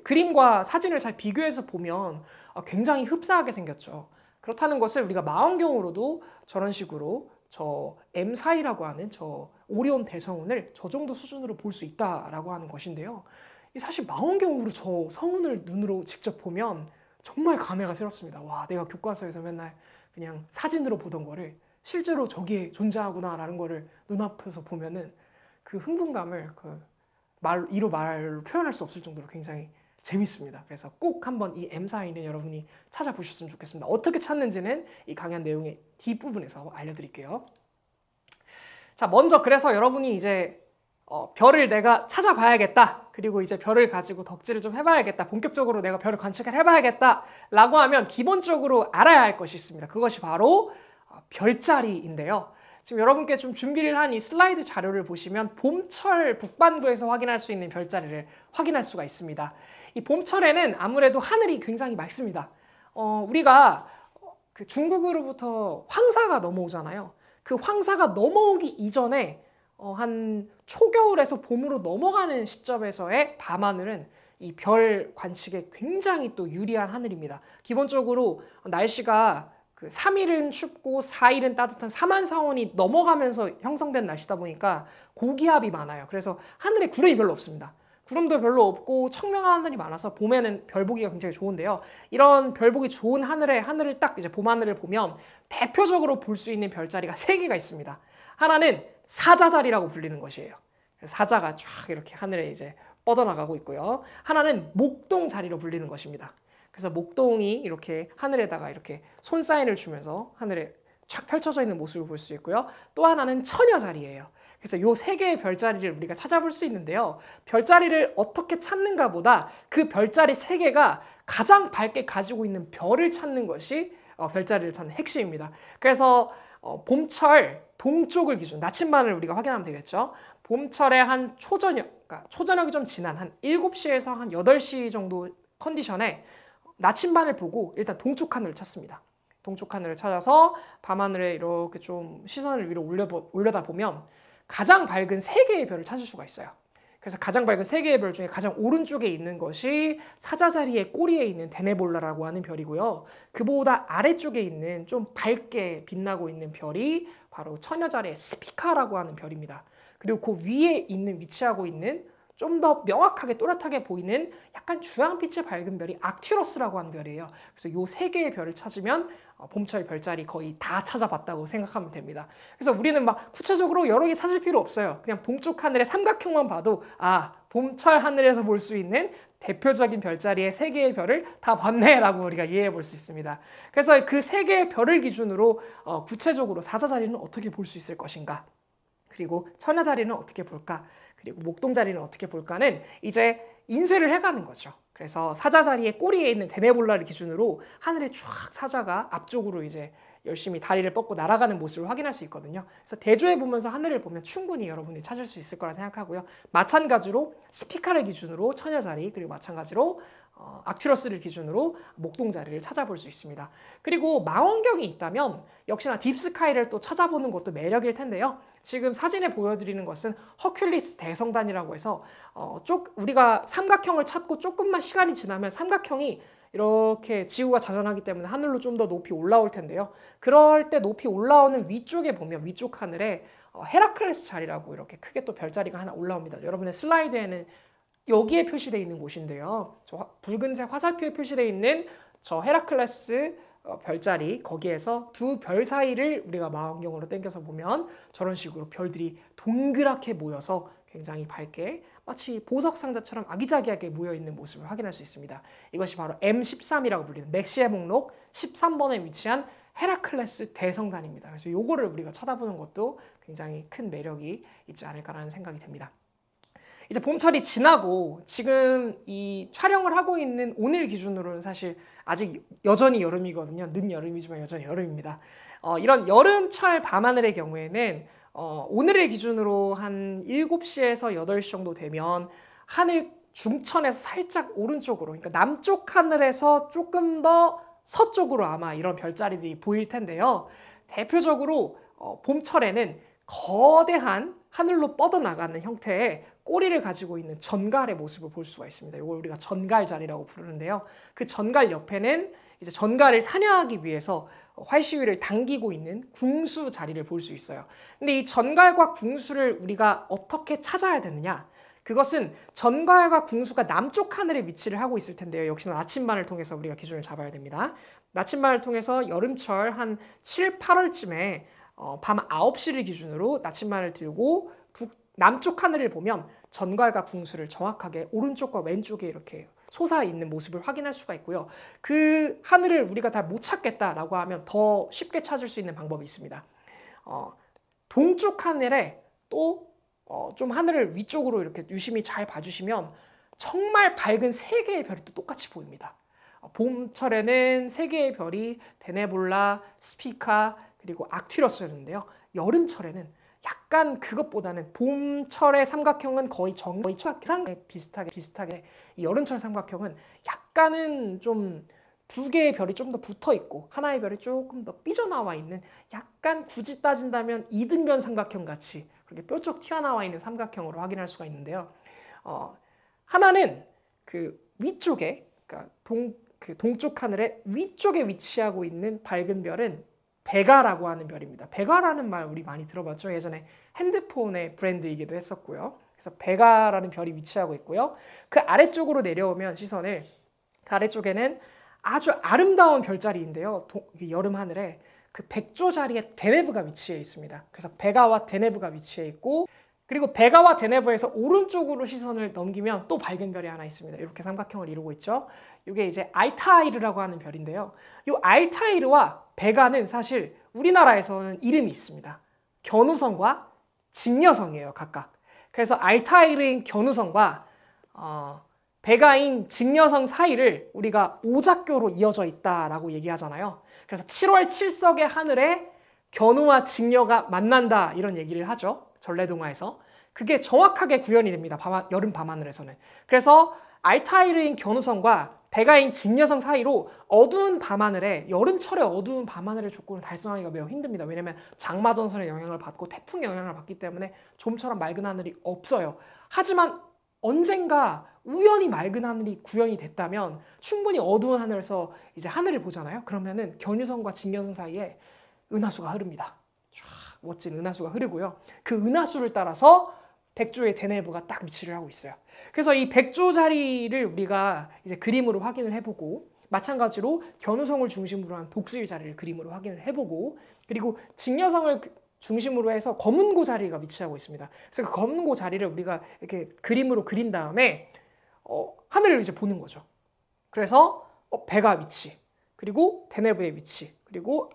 [SPEAKER 1] 그림과 사진을 잘 비교해서 보면 굉장히 흡사하게 생겼죠. 그렇다는 것을 우리가 망원경으로도 저런 식으로 저 M42라고 하는 저 오리온 대성운을 저 정도 수준으로 볼 수 있다라고 하는 것인데요. 사실 망원경으로 저 성운을 눈으로 직접 보면 정말 감회가 새롭습니다. 와, 내가 교과서에서 맨날 그냥 사진으로 보던 거를 실제로 저기에 존재하구나라는 거를 눈앞에서 보면은 그 흥분감을 말로 표현할 수 없을 정도로 굉장히 재밌습니다. 그래서 꼭 한번 이 M42는 여러분이 찾아보셨으면 좋겠습니다. 어떻게 찾는지는 이 강연 내용의 뒷부분에서 알려드릴게요. 자, 먼저 그래서 여러분이 이제 별을 내가 찾아봐야겠다. 그리고 이제 별을 가지고 덕질을 좀 해봐야겠다. 본격적으로 내가 별을 관측을 해봐야겠다. 라고 하면 기본적으로 알아야 할 것이 있습니다. 그것이 바로 별자리인데요. 지금 여러분께 좀 준비를 한 이 슬라이드 자료를 보시면 봄철 북반구에서 확인할 수 있는 별자리를 확인할 수가 있습니다. 이 봄철에는 아무래도 하늘이 굉장히 맑습니다. 우리가 그 중국으로부터 황사가 넘어오잖아요. 그 황사가 넘어오기 이전에 한 초겨울에서 봄으로 넘어가는 시점에서의 밤하늘은 이 별 관측에 굉장히 또 유리한 하늘입니다. 기본적으로 날씨가 그 3일은 춥고 4일은 따뜻한 사만사원이 넘어가면서 형성된 날씨다 보니까 고기압이 많아요. 그래서 하늘에 구름이 별로 없습니다. 구름도 별로 없고 청명한 하늘이 많아서 봄에는 별 보기가 굉장히 좋은데요. 이런 별 보기 좋은 하늘을 딱 이제 봄하늘을 보면 대표적으로 볼 수 있는 별자리가 3개가 있습니다. 하나는 사자자리라고 불리는 것이에요. 사자가 쫙 이렇게 하늘에 이제 뻗어나가고 있고요. 하나는 목동자리로 불리는 것입니다. 그래서 목동이 이렇게 하늘에다가 이렇게 손 사인을 주면서 하늘에 쫙 펼쳐져 있는 모습을 볼 수 있고요. 또 하나는 처녀자리예요. 그래서 요 세 개의 별자리를 우리가 찾아볼 수 있는데요. 별자리를 어떻게 찾는가 보다 그 별자리 세 개가 가장 밝게 가지고 있는 별을 찾는 것이 별자리를 찾는 핵심입니다. 그래서 봄철 동쪽을 기준, 나침반을 우리가 확인하면 되겠죠. 봄철에 한 그러니까 초저녁이 좀 지난 한 7시에서 한 8시 정도 컨디션에 나침반을 보고 일단 동쪽 하늘을 찾습니다. 동쪽 하늘을 찾아서 밤하늘에 이렇게 좀 시선을 위로 올려다 보면 가장 밝은 세 개의 별을 찾을 수가 있어요. 그래서 가장 밝은 세 개의 별 중에 가장 오른쪽에 있는 것이 사자자리의 꼬리에 있는 데네볼라라고 하는 별이고요. 그보다 아래쪽에 있는 좀 밝게 빛나고 있는 별이 바로 처녀자리의 스피카라고 하는 별입니다. 그리고 그 위에 위치하고 있는 좀 더 명확하게 또렷하게 보이는 약간 주황빛의 밝은 별이 악튜러스라고 하는 별이에요. 그래서 이 세 개의 별을 찾으면 봄철 별자리 거의 다 찾아봤다고 생각하면 됩니다. 그래서 우리는 막 구체적으로 여러 개 찾을 필요 없어요. 그냥 동쪽 하늘의 삼각형만 봐도 봄철 하늘에서 볼 수 있는 대표적인 별자리의 세 개의 별을 다 봤네라고 우리가 이해해 볼 수 있습니다. 그래서 그 세 개의 별을 기준으로 구체적으로 사자자리는 어떻게 볼 수 있을 것인가, 그리고 처녀자리는 어떻게 볼까, 그리고 목동자리는 어떻게 볼까는 이제 인쇄를 해가는 거죠. 그래서 사자자리의 꼬리에 있는 데네볼라를 기준으로 하늘에 쫙 사자가 앞쪽으로 이제 열심히 다리를 뻗고 날아가는 모습을 확인할 수 있거든요. 그래서 대조해 보면서 하늘을 보면 충분히 여러분이 찾을 수 있을 거라 생각하고요. 마찬가지로 스피카를 기준으로 처녀자리, 그리고 마찬가지로 악튜러스를 기준으로 목동자리를 찾아볼 수 있습니다. 그리고 망원경이 있다면 역시나 딥스카이를 또 찾아보는 것도 매력일 텐데요. 지금 사진에 보여드리는 것은 허큘리스 대성단이라고 해서 우리가 삼각형을 찾고 조금만 시간이 지나면 삼각형이 이렇게 지구가 자전하기 때문에 하늘로 좀 더 높이 올라올 텐데요. 그럴 때 높이 올라오는 위쪽에 보면 위쪽 하늘에 헤라클레스 자리라고 이렇게 크게 또 별자리가 하나 올라옵니다. 여러분의 슬라이드에는 여기에 표시되어 있는 곳인데요. 저 붉은색 화살표에 표시되어 있는 저 헤라클레스 별자리, 거기에서 두 별 사이를 우리가 망원경으로 당겨서 보면 저런 식으로 별들이 동그랗게 모여서 굉장히 밝게 마치 보석 상자처럼 아기자기하게 모여있는 모습을 확인할 수 있습니다. 이것이 바로 M13이라고 불리는 맥시의 목록 13번에 위치한 헤라클레스 대성단입니다. 그래서 이거를 우리가 쳐다보는 것도 굉장히 큰 매력이 있지 않을까라는 생각이 듭니다. 이제 봄철이 지나고 지금 이 촬영을 하고 있는 오늘 기준으로는 사실 아직 여전히 여름이거든요. 늦여름이지만 여전히 여름입니다. 이런 여름철 밤하늘의 경우에는 오늘의 기준으로 한 7시에서 8시 정도 되면 하늘 중천에서 살짝 오른쪽으로, 그러니까 남쪽 하늘에서 조금 더 서쪽으로 아마 이런 별자리들이 보일 텐데요. 대표적으로 봄철에는 거대한 하늘로 뻗어나가는 형태의 꼬리를 가지고 있는 전갈의 모습을 볼 수가 있습니다. 이걸 우리가 전갈자리라고 부르는데요. 그 전갈 옆에는 이제 전갈을 사냥하기 위해서 활시위를 당기고 있는 궁수 자리를 볼 수 있어요. 근데 이 전갈과 궁수를 우리가 어떻게 찾아야 되느냐? 그것은 전갈과 궁수가 남쪽 하늘에 위치를 하고 있을 텐데요. 역시나 나침반을 통해서 우리가 기준을 잡아야 됩니다. 나침반을 통해서 여름철 한 7, 8월쯤에 밤 9시를 기준으로 나침반을 들고 남쪽 하늘을 보면 전갈과 궁수를 정확하게 오른쪽과 왼쪽에 이렇게 솟아 있는 모습을 확인할 수가 있고요. 그 하늘을 우리가 다 못 찾겠다라고 하면 더 쉽게 찾을 수 있는 방법이 있습니다. 동쪽 하늘에 또 좀 하늘을 위쪽으로 이렇게 유심히 잘 봐주시면 정말 밝은 세 개의 별이 또 똑같이 보입니다. 봄철에는 세 개의 별이 데네볼라, 스피카, 그리고 악튜러스였는데요. 여름철에는 약간 그것보다는 봄철의 삼각형은 거의 정상에 비슷하게 이 여름철 삼각형은 약간은 좀 두 개의 별이 좀 더 붙어 있고 하나의 별이 조금 더 삐져나와 있는, 약간 굳이 따진다면 이등변 삼각형 같이 그렇게 뾰족 튀어나와 있는 삼각형으로 확인할 수가 있는데요. 하나는 그 위쪽에, 그러니까 동쪽 하늘의 위쪽에 위치하고 있는 밝은 별은 베가라고 하는 별입니다. 베가라는 말 우리 많이 들어봤죠? 예전에 핸드폰의 브랜드이기도 했었고요. 그래서 베가라는 별이 위치하고 있고요. 그 아래쪽으로 내려오면 시선을, 그 아래쪽에는 아주 아름다운 별자리인데요. 여름 하늘에 그 백조 자리에 데네브가 위치해 있습니다. 그래서 베가와 데네브가 위치해 있고 그리고 베가와 데네브에서 오른쪽으로 시선을 넘기면 또 밝은 별이 하나 있습니다. 이렇게 삼각형을 이루고 있죠. 이게 이제 알타이르라고 하는 별인데요. 이 알타이르와 베가는 사실 우리나라에서는 이름이 있습니다. 견우성과 직녀성이에요, 각각. 그래서 알타이르인 견우성과 베가인 직녀성 사이를 우리가 오작교로 이어져 있다라고 얘기하잖아요. 그래서 7월 7석의 하늘에 견우와 직녀가 만난다 이런 얘기를 하죠. 전래동화에서. 그게 정확하게 구현이 됩니다. 여름 밤하늘에서는. 그래서 알타이르인 견우성과 베가인 직녀성 사이로 어두운 밤하늘에, 여름철에 어두운 밤하늘의 조건을 달성하기가 매우 힘듭니다. 왜냐하면 장마전선의 영향을 받고 태풍의 영향을 받기 때문에 좀처럼 맑은 하늘이 없어요. 하지만 언젠가 우연히 맑은 하늘이 구현이 됐다면 충분히 어두운 하늘에서 이제 하늘을 보잖아요. 그러면은 견우성과 직녀성 사이에 은하수가 흐릅니다. 쫙 멋진 은하수가 흐르고요. 그 은하수를 따라서 백조의 데네브가 딱 위치를 하고 있어요. 그래서 이 백조 자리를 우리가 이제 그림으로 확인을 해보고, 마찬가지로 견우성을 중심으로 한 독수리 자리를 그림으로 확인을 해보고, 그리고 직녀성을 중심으로 해서 검은고 자리가 위치하고 있습니다. 그래서 그 검은고 자리를 우리가 이렇게 그림으로 그린 다음에 하늘을 이제 보는 거죠. 그래서 베가 위치, 그리고 데네브의 위치, 그리고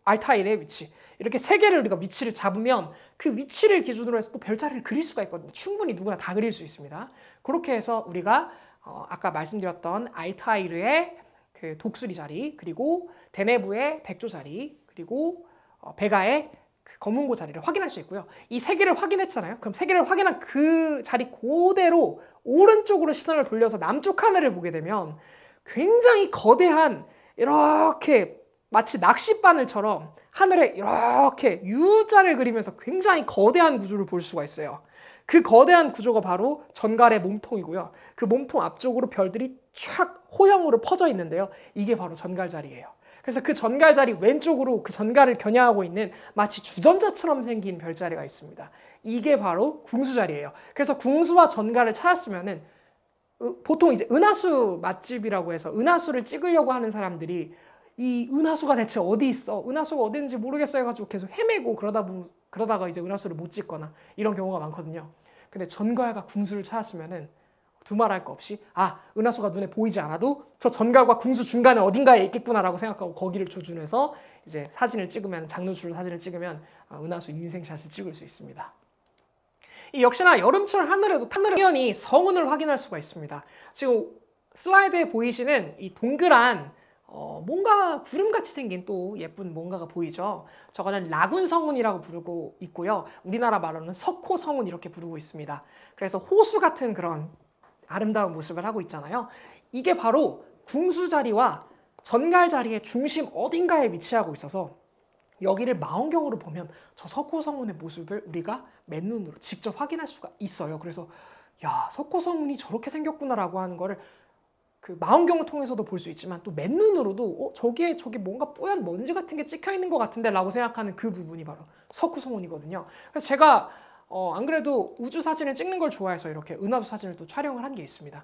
[SPEAKER 1] 알타일의 위치, 이렇게 세 개를 우리가 위치를 잡으면 그 위치를 기준으로 해서 또 별자리를 그릴 수가 있거든요. 충분히 누구나 다 그릴 수 있습니다. 그렇게 해서 우리가 아까 말씀드렸던 알타이르의 그 독수리 자리, 그리고 데네브의 백조 자리, 그리고 베가의 그 검은고 자리를 확인할 수 있고요. 이 세 개를 확인했잖아요. 그럼 세 개를 확인한 그 자리 그대로 오른쪽으로 시선을 돌려서 남쪽 하늘을 보게 되면 굉장히 거대한, 이렇게 마치 낚싯바늘처럼 하늘에 이렇게 U자를 그리면서 굉장히 거대한 구조를 볼 수가 있어요. 그 거대한 구조가 바로 전갈의 몸통이고요. 그 몸통 앞쪽으로 별들이 촥 호형으로 퍼져 있는데요. 이게 바로 전갈자리예요. 그래서 그 전갈자리 왼쪽으로 그 전갈을 겨냥하고 있는 마치 주전자처럼 생긴 별자리가 있습니다. 이게 바로 궁수자리예요. 그래서 궁수와 전갈을 찾았으면은 보통 이제 은하수 맛집이라고 해서 은하수를 찍으려고 하는 사람들이 이 은하수가 대체 어디 있어? 은하수가 어디 있는지 모르겠어 해가지고 계속 헤매고 그러다가 이제 은하수를 못 찍거나 이런 경우가 많거든요. 근데 전갈과 궁수를 찾았으면은 두말할 거 없이 은하수가 눈에 보이지 않아도 저 전갈과 궁수 중간에 어딘가에 있겠구나라고 생각하고 거기를 조준해서 이제 사진을 찍으면, 장노출로 사진을 찍으면 은하수 인생샷을 찍을 수 있습니다. 이 역시나 여름철 하늘에도 당연히 성운을 확인할 수가 있습니다. 지금 슬라이드에 보이시는 이 동그란 뭔가 구름같이 생긴 또 예쁜 뭔가가 보이죠. 저거는 라군 성운이라고 부르고 있고요. 우리나라 말로는 석호 성운 이렇게 부르고 있습니다. 그래서 호수 같은 그런 아름다운 모습을 하고 있잖아요. 이게 바로 궁수 자리와 전갈 자리의 중심 어딘가에 위치하고 있어서 여기를 망원경으로 보면 저 석호 성운의 모습을 우리가 맨눈으로 직접 확인할 수가 있어요. 그래서 야, 석호 성운이 저렇게 생겼구나라고 하는 거를 그 망원경을 통해서도 볼 수 있지만 또 맨눈으로도 저기 뭔가 뿌연 먼지 같은 게 찍혀 있는 것 같은데 라고 생각하는 그 부분이 바로 석호 성운이거든요. 그래서 제가 안 그래도 우주 사진을 찍는 걸 좋아해서 이렇게 은하수 사진을 또 촬영을 한 게 있습니다.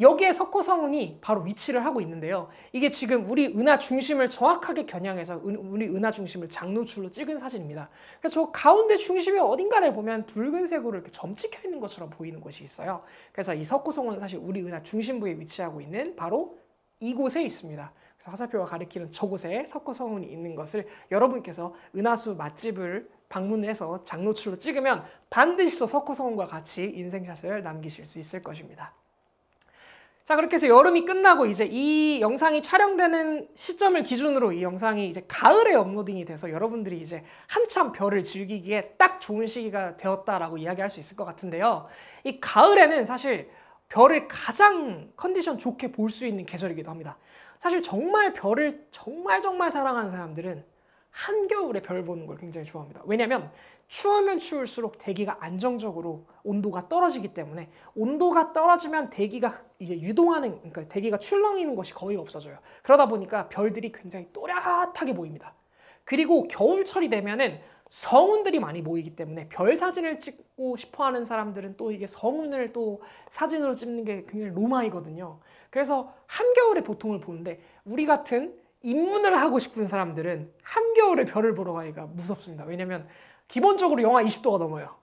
[SPEAKER 1] 여기에 석호 성운이 바로 위치를 하고 있는데요. 이게 지금 우리 은하 중심을 정확하게 겨냥해서 우리 은하 중심을 장노출로 찍은 사진입니다. 그래서 저 가운데 중심에 어딘가를 보면 붉은색으로 이렇게 점 찍혀 있는 것처럼 보이는 곳이 있어요. 그래서 이 석호 성운은 사실 우리 은하 중심부에 위치하고 있는 바로 이곳에 있습니다. 그래서 화살표가 가리키는 저곳에 석호 성운이 있는 것을 여러분께서 은하수 맛집을 방문해서 장노출로 찍으면 반드시 석호 성운과 같이 인생샷을 남기실 수 있을 것입니다. 자, 그렇게 해서 여름이 끝나고 이제 이 영상이 촬영되는 시점을 기준으로 이 영상이 이제 가을에 업로딩이 돼서 여러분들이 이제 한참 별을 즐기기에 딱 좋은 시기가 되었다라고 이야기할 수 있을 것 같은데요. 이 가을에는 사실 별을 가장 컨디션 좋게 볼 수 있는 계절이기도 합니다. 사실 정말 별을 정말 사랑하는 사람들은 한겨울에 별 보는 걸 굉장히 좋아합니다. 왜냐면 추우면 추울수록 대기가 안정적으로 온도가 떨어지기 때문에 온도가 떨어지면 대기가 이제 유동하는, 그러니까 대기가 출렁이는 것이 거의 없어져요. 그러다 보니까 별들이 굉장히 또렷하게 보입니다. 그리고 겨울철이 되면은 성운들이 많이 모이기 때문에 별 사진을 찍고 싶어 하는 사람들은 또 이게 성운을 또 사진으로 찍는 게 굉장히 로망이거든요. 그래서 한겨울에 보통을 보는데 우리 같은 입문을 하고 싶은 사람들은 한겨울에 별을 보러 가기가 무섭습니다. 왜냐면 기본적으로 영하 20도가 넘어요.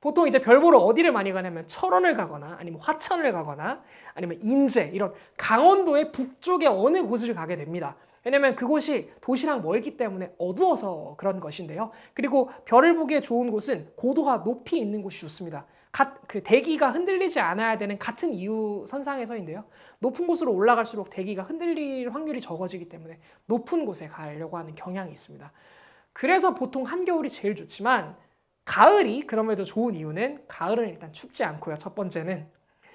[SPEAKER 1] 보통 이제 별 보러 어디를 많이 가냐면 철원을 가거나 아니면 화천을 가거나 아니면 인제 이런 강원도의 북쪽의 어느 곳을 가게 됩니다. 왜냐면 그곳이 도시랑 멀기 때문에 어두워서 그런 것인데요. 그리고 별을 보기에 좋은 곳은 고도가 높이 있는 곳이 좋습니다. 그 대기가 흔들리지 않아야 되는 같은 이유선상에서인데요. 높은 곳으로 올라갈수록 대기가 흔들릴 확률이 적어지기 때문에 높은 곳에 가려고 하는 경향이 있습니다. 그래서 보통 한겨울이 제일 좋지만 가을이 그럼에도 좋은 이유는 가을은 일단 춥지 않고요. 첫 번째는.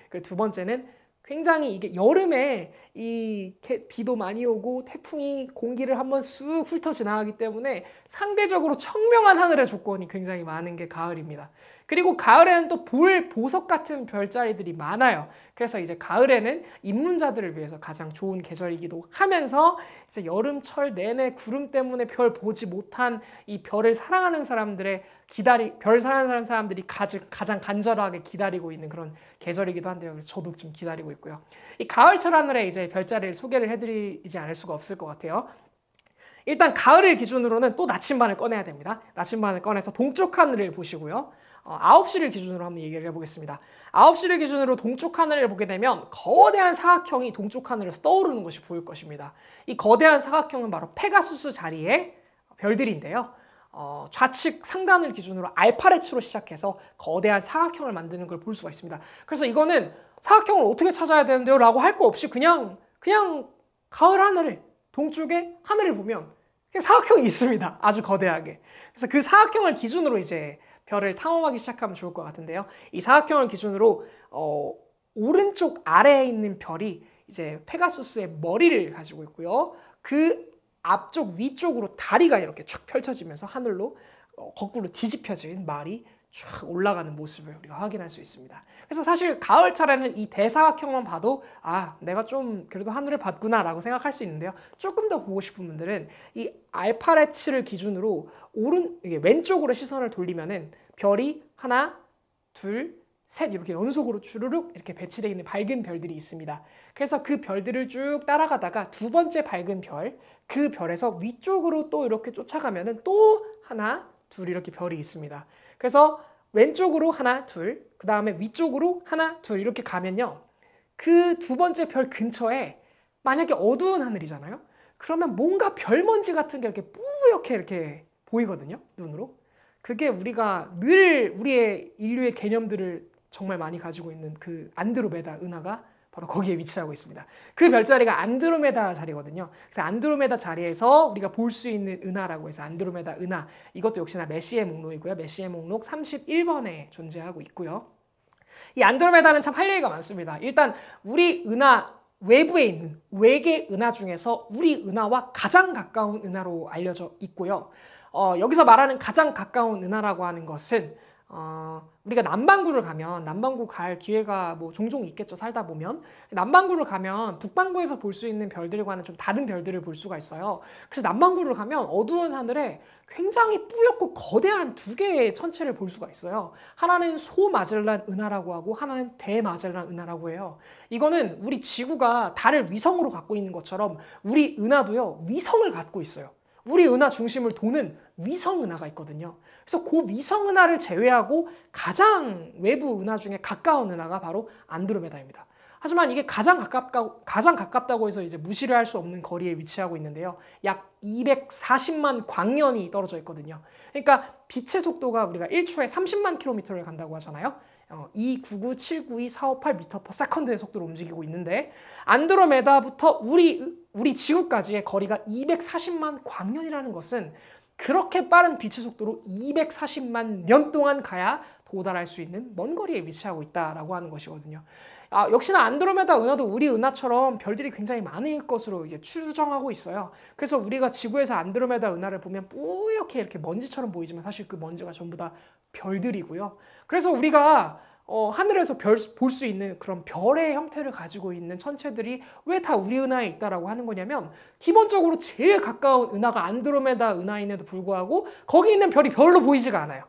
[SPEAKER 1] 그리고 두 번째는 굉장히 이게 여름에 이 비도 많이 오고 태풍이 공기를 한번 쑥 훑어 지나가기 때문에 상대적으로 청명한 하늘의 조건이 굉장히 많은 게 가을입니다. 그리고 가을에는 또 보석 같은 별자리들이 많아요. 그래서 이제 가을에는 입문자들을 위해서 가장 좋은 계절이기도 하면서 이제 여름철 내내 구름 때문에 별 보지 못한 이 별을 사랑하는 사람들의 별 사랑하는 사람들이 가장 간절하게 기다리고 있는 그런 계절이기도 한데요. 그래서 저도 좀 기다리고 있고요. 이 가을철 하늘에 이제 별자리를 소개를 해드리지 않을 수가 없을 것 같아요. 일단 가을을 기준으로는 또 나침반을 꺼내야 됩니다. 나침반을 꺼내서 동쪽 하늘을 보시고요. 9시를 기준으로 한번 얘기를 해보겠습니다. 9시를 기준으로 동쪽 하늘을 보게 되면 거대한 사각형이 동쪽 하늘에서 떠오르는 것이 보일 것입니다. 이 거대한 사각형은 바로 페가수스 자리의 별들인데요. 좌측 상단을 기준으로 알파레츠로 시작해서 거대한 사각형을 만드는 걸 볼 수가 있습니다. 그래서 이거는 사각형을 어떻게 찾아야 되는데요? 라고 할 거 없이 그냥 가을 하늘을 동쪽의 하늘을 보면 그냥 사각형이 있습니다. 아주 거대하게. 그래서 그 사각형을 기준으로 이제 별을 탐험하기 시작하면 좋을 것 같은데요. 이 사각형을 기준으로 오른쪽 아래에 있는 별이 이제 페가수스의 머리를 가지고 있고요. 그 앞쪽 위쪽으로 다리가 이렇게 쫙 펼쳐지면서 하늘로 거꾸로 뒤집혀진 말이 쫙 올라가는 모습을 우리가 확인할 수 있습니다. 그래서 사실 가을철에는 이 대사각형만 봐도 아, 내가 좀 그래도 하늘을 봤구나 라고 생각할 수 있는데요. 조금 더 보고 싶은 분들은 이 알파레츠를 기준으로 왼쪽으로 시선을 돌리면은 별이 하나, 둘, 셋 이렇게 연속으로 주르륵 이렇게 배치되어 있는 밝은 별들이 있습니다. 그래서 그 별들을 쭉 따라가다가 두 번째 밝은 별, 그 별에서 위쪽으로 또 이렇게 쫓아가면은 또 하나, 둘 이렇게 별이 있습니다. 그래서 왼쪽으로 하나, 둘, 그 다음에 위쪽으로 하나, 둘 이렇게 가면요. 그 두 번째 별 근처에 만약에 어두운 하늘이잖아요. 그러면 뭔가 별먼지 같은 게 이렇게 뿌옇게 이렇게 보이거든요. 눈으로. 그게 우리가 늘 우리의 인류의 개념들을 정말 많이 가지고 있는 그 안드로메다 은하가 바로 거기에 위치하고 있습니다. 그 별자리가 안드로메다 자리거든요. 그래서 안드로메다 자리에서 우리가 볼 수 있는 은하라고 해서 안드로메다 은하, 이것도 역시나 메시의 목록이고요. 메시의 목록 31번에 존재하고 있고요. 이 안드로메다는 참 할 얘기가 많습니다. 일단 우리 은하 외부에 있는 외계 은하 중에서 우리 은하와 가장 가까운 은하로 알려져 있고요. 여기서 말하는 가장 가까운 은하라고 하는 것은 우리가 남반구를 가면, 남반구 갈 기회가 뭐 종종 있겠죠, 살다 보면. 남반구를 가면 북반구에서 볼 수 있는 별들과는 좀 다른 별들을 볼 수가 있어요. 그래서 남반구를 가면 어두운 하늘에 굉장히 뿌옇고 거대한 두 개의 천체를 볼 수가 있어요. 하나는 소마젤란 은하라고 하고 하나는 대마젤란 은하라고 해요. 이거는 우리 지구가 달을 위성으로 갖고 있는 것처럼 우리 은하도요, 위성을 갖고 있어요. 우리 은하 중심을 도는 위성 은하가 있거든요. 그래서 그 위성 은하를 제외하고 가장 외부 은하 중에 가까운 은하가 바로 안드로메다입니다. 하지만 이게 가장 가깝다고 해서 이제 무시를 할 수 없는 거리에 위치하고 있는데요. 약 240만 광년이 떨어져 있거든요. 그러니까 빛의 속도가 우리가 1초에 30만 킬로미터를 간다고 하잖아요. 2992458m/s의 속도로 움직이고 있는데 안드로메다부터 우리 지구까지의 거리가 240만 광년이라는 것은 그렇게 빠른 빛의 속도로 240만 년 동안 가야 도달할 수 있는 먼 거리에 위치하고 있다라고 하는 것이거든요. 역시나 안드로메다 은하도 우리 은하처럼 별들이 굉장히 많을 것으로 이제 추정하고 있어요. 그래서 우리가 지구에서 안드로메다 은하를 보면 뿌옇게 이렇게 먼지처럼 보이지만 사실 그 먼지가 전부 다 별들이고요. 그래서 우리가 하늘에서 볼 수 있는 그런 별의 형태를 가지고 있는 천체들이 왜 다 우리 은하에 있다라고 하는 거냐면 기본적으로 제일 가까운 은하가 안드로메다 은하임에도 불구하고 거기 있는 별이 별로 보이지가 않아요.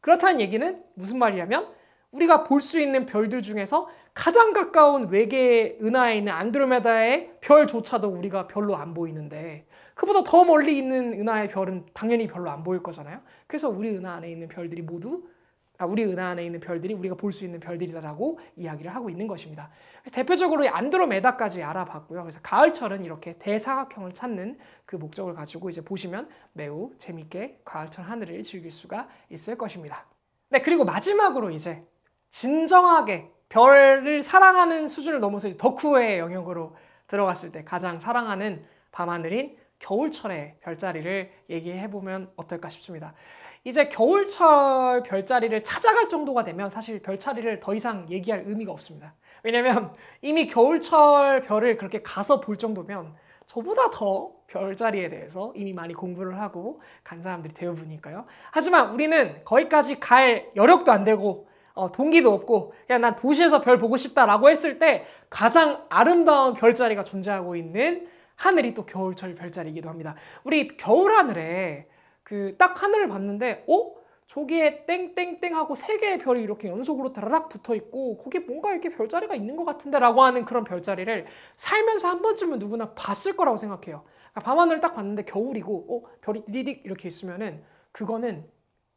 [SPEAKER 1] 그렇다는 얘기는 무슨 말이냐면 우리가 볼 수 있는 별들 중에서 가장 가까운 외계 은하에 있는 안드로메다의 별조차도 우리가 별로 안 보이는데 그보다 더 멀리 있는 은하의 별은 당연히 별로 안 보일 거잖아요. 그래서 우리 은하 안에 있는 별들이 우리 은하 안에 있는 별들이 우리가 볼 수 있는 별들이다라고 이야기를 하고 있는 것입니다. 그래서 대표적으로 이 안드로메다까지 알아봤고요. 그래서 가을철은 이렇게 대사각형을 찾는 그 목적을 가지고 이제 보시면 매우 재밌게 가을철 하늘을 즐길 수가 있을 것입니다. 네, 그리고 마지막으로 이제 진정하게 별을 사랑하는 수준을 넘어서 덕후의 영역으로 들어갔을 때 가장 사랑하는 밤하늘인 겨울철의 별자리를 얘기해보면 어떨까 싶습니다. 이제 겨울철 별자리를 찾아갈 정도가 되면 사실 별자리를 더 이상 얘기할 의미가 없습니다. 왜냐면 이미 겨울철 별을 그렇게 가서 볼 정도면 저보다 더 별자리에 대해서 이미 많이 공부를 하고 간 사람들이 대부분이니까요. 하지만 우리는 거기까지 갈 여력도 안 되고 동기도 없고 그냥 난 도시에서 별 보고 싶다라고 했을 때 가장 아름다운 별자리가 존재하고 있는 하늘이 또 겨울철 별자리이기도 합니다. 우리 겨울 하늘에 그 딱 하늘을 봤는데 저기에 땡땡땡 하고 3개의 별이 이렇게 연속으로 다라락 붙어 있고 거기에 뭔가 이렇게 별자리가 있는 것 같은데 라고 하는 그런 별자리를 살면서 한 번쯤은 누구나 봤을 거라고 생각해요. 그러니까 밤하늘을 딱 봤는데 겨울이고 별이 디딕 이렇게 있으면은 그거는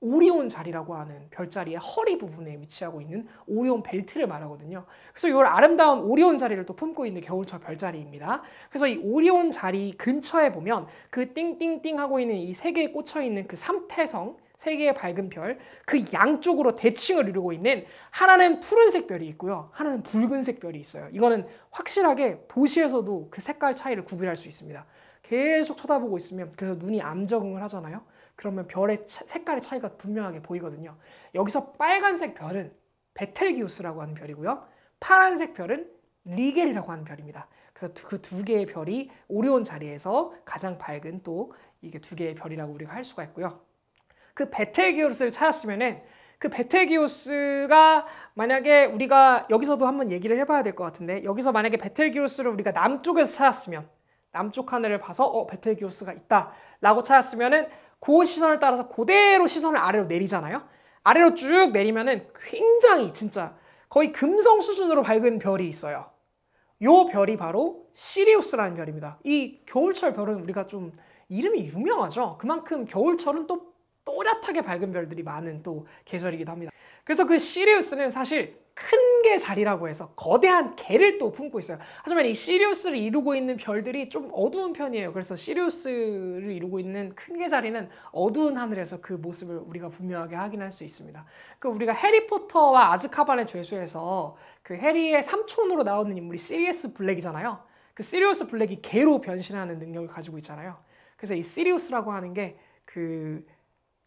[SPEAKER 1] 오리온 자리라고 하는 별자리의 허리 부분에 위치하고 있는 오리온 벨트를 말하거든요. 그래서 이걸 아름다운 오리온 자리를 또 품고 있는 겨울철 별자리입니다. 그래서 이 오리온 자리 근처에 보면 그 띵띵띵 하고 있는 이 3개에 꽂혀 있는 그 삼태성 3개의 밝은 별, 그 양쪽으로 대칭을 이루고 있는 하나는 푸른색 별이 있고요. 하나는 붉은색 별이 있어요. 이거는 확실하게 도시에서도 그 색깔 차이를 구별할 수 있습니다. 계속 쳐다보고 있으면 그래서 눈이 암적응을 하잖아요. 그러면 별의 색깔의 차이가 분명하게 보이거든요. 여기서 빨간색 별은 베텔기우스라고 하는 별이고요. 파란색 별은 리겔이라고 하는 별입니다. 그래서 그 2개의 별이 오리온 자리에서 가장 밝은 또 이게 2개의 별이라고 우리가 할 수가 있고요. 그 베텔기우스를 찾았으면은 그 베텔기우스가 만약에 우리가 여기서도 한번 얘기를 해봐야 될 것 같은데 여기서 만약에 베텔기우스를 우리가 남쪽에서 찾았으면 남쪽 하늘을 봐서 베텔기우스가 있다 라고 찾았으면은 그 시선을 따라서 그대로 시선을 아래로 내리잖아요. 아래로 쭉 내리면은 굉장히 진짜 거의 금성 수준으로 밝은 별이 있어요. 요 별이 바로 시리우스라는 별입니다. 이 겨울철 별은 우리가 좀 이름이 유명하죠. 그만큼 겨울철은 또 또렷하게 밝은 별들이 많은 또 계절이기도 합니다. 그래서 그 시리우스는 사실 큰 개 자리라고 해서 거대한 개를 또 품고 있어요. 하지만 이 시리우스를 이루고 있는 별들이 좀 어두운 편이에요. 그래서 시리우스를 이루고 있는 큰 개 자리는 어두운 하늘에서 그 모습을 우리가 분명하게 확인할 수 있습니다. 그 우리가 해리포터와 아즈카반의 죄수에서 그 해리의 삼촌으로 나오는 인물이 시리우스 블랙이잖아요. 그 시리우스 블랙이 개로 변신하는 능력을 가지고 있잖아요. 그래서 이 시리우스라고 하는 게 그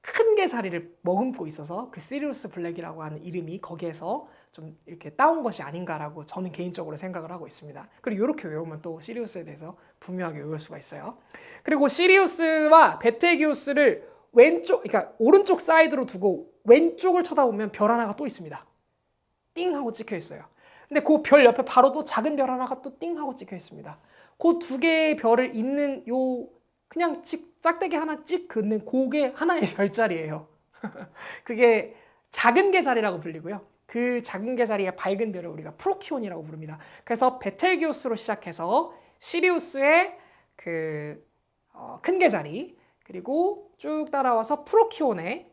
[SPEAKER 1] 큰 개 자리를 머금고 있어서 그 시리우스 블랙이라고 하는 이름이 거기에서 좀 이렇게 따온 것이 아닌가라고 저는 개인적으로 생각을 하고 있습니다. 그리고 이렇게 외우면 또 시리우스에 대해서 분명하게 외울 수가 있어요. 그리고 시리우스와 베텔기우스를 그러니까 오른쪽 사이드로 두고 왼쪽을 쳐다보면 별 하나가 또 있습니다. 띵 하고 찍혀 있어요. 근데 그 별 옆에 바로 또 작은 별 하나가 또 띵 하고 찍혀 있습니다. 그 2개의 별을 잇는 요 그냥 짝대기 하나 찍 긋는 그게 하나의 별자리예요. 그게 작은 개 자리라고 불리고요. 그 작은 개 자리의 밝은 별을 우리가 프로키온이라고 부릅니다. 그래서 베텔기우스로 시작해서 시리우스의 그 큰 개 자리, 그리고 쭉 따라와서 프로키온의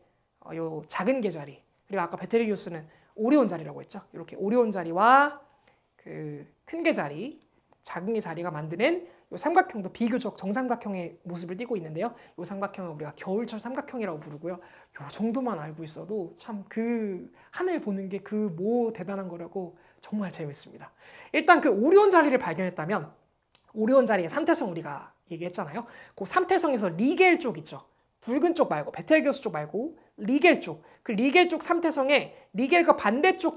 [SPEAKER 1] 요 작은 개 자리, 그리고 아까 베텔기우스는 오리온 자리라고 했죠. 이렇게 오리온 자리와 그 큰 개 자리, 작은 개 자리가 만드는 이 삼각형도 비교적 정삼각형의 모습을 띠고 있는데요. 이 삼각형은 우리가 겨울철 삼각형이라고 부르고요. 요 정도만 알고 있어도 참 그 하늘 보는 게 그 뭐 대단한 거라고 정말 재밌습니다. 일단 그 오리온 자리를 발견했다면 오리온 자리의 삼태성 우리가 얘기했잖아요. 그 삼태성에서 리겔 쪽 있죠. 붉은 쪽 말고 베텔기우스 쪽 말고 리겔 쪽. 그 리겔 쪽 삼태성에 리겔과 반대쪽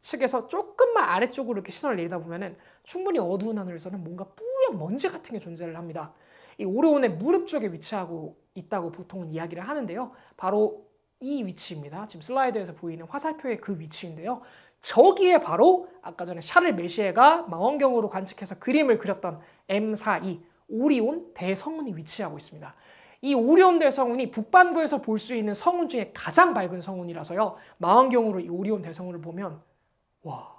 [SPEAKER 1] 측에서 조금만 아래쪽으로 이렇게 시선을 내리다 보면은 충분히 어두운 하늘에서는 뭔가 뿌연 먼지 같은 게 존재를 합니다. 이 오리온의 무릎 쪽에 위치하고 있다고 보통은 이야기를 하는데요. 바로 이 위치입니다. 지금 슬라이드에서 보이는 화살표의 그 위치인데요. 저기에 바로 아까 전에 샤를 메시에가 망원경으로 관측해서 그림을 그렸던 M42 오리온 대성운이 위치하고 있습니다. 이 오리온 대성운이 북반구에서 볼 수 있는 성운 중에 가장 밝은 성운이라서요. 망원경으로 이 오리온 대성운을 보면 와,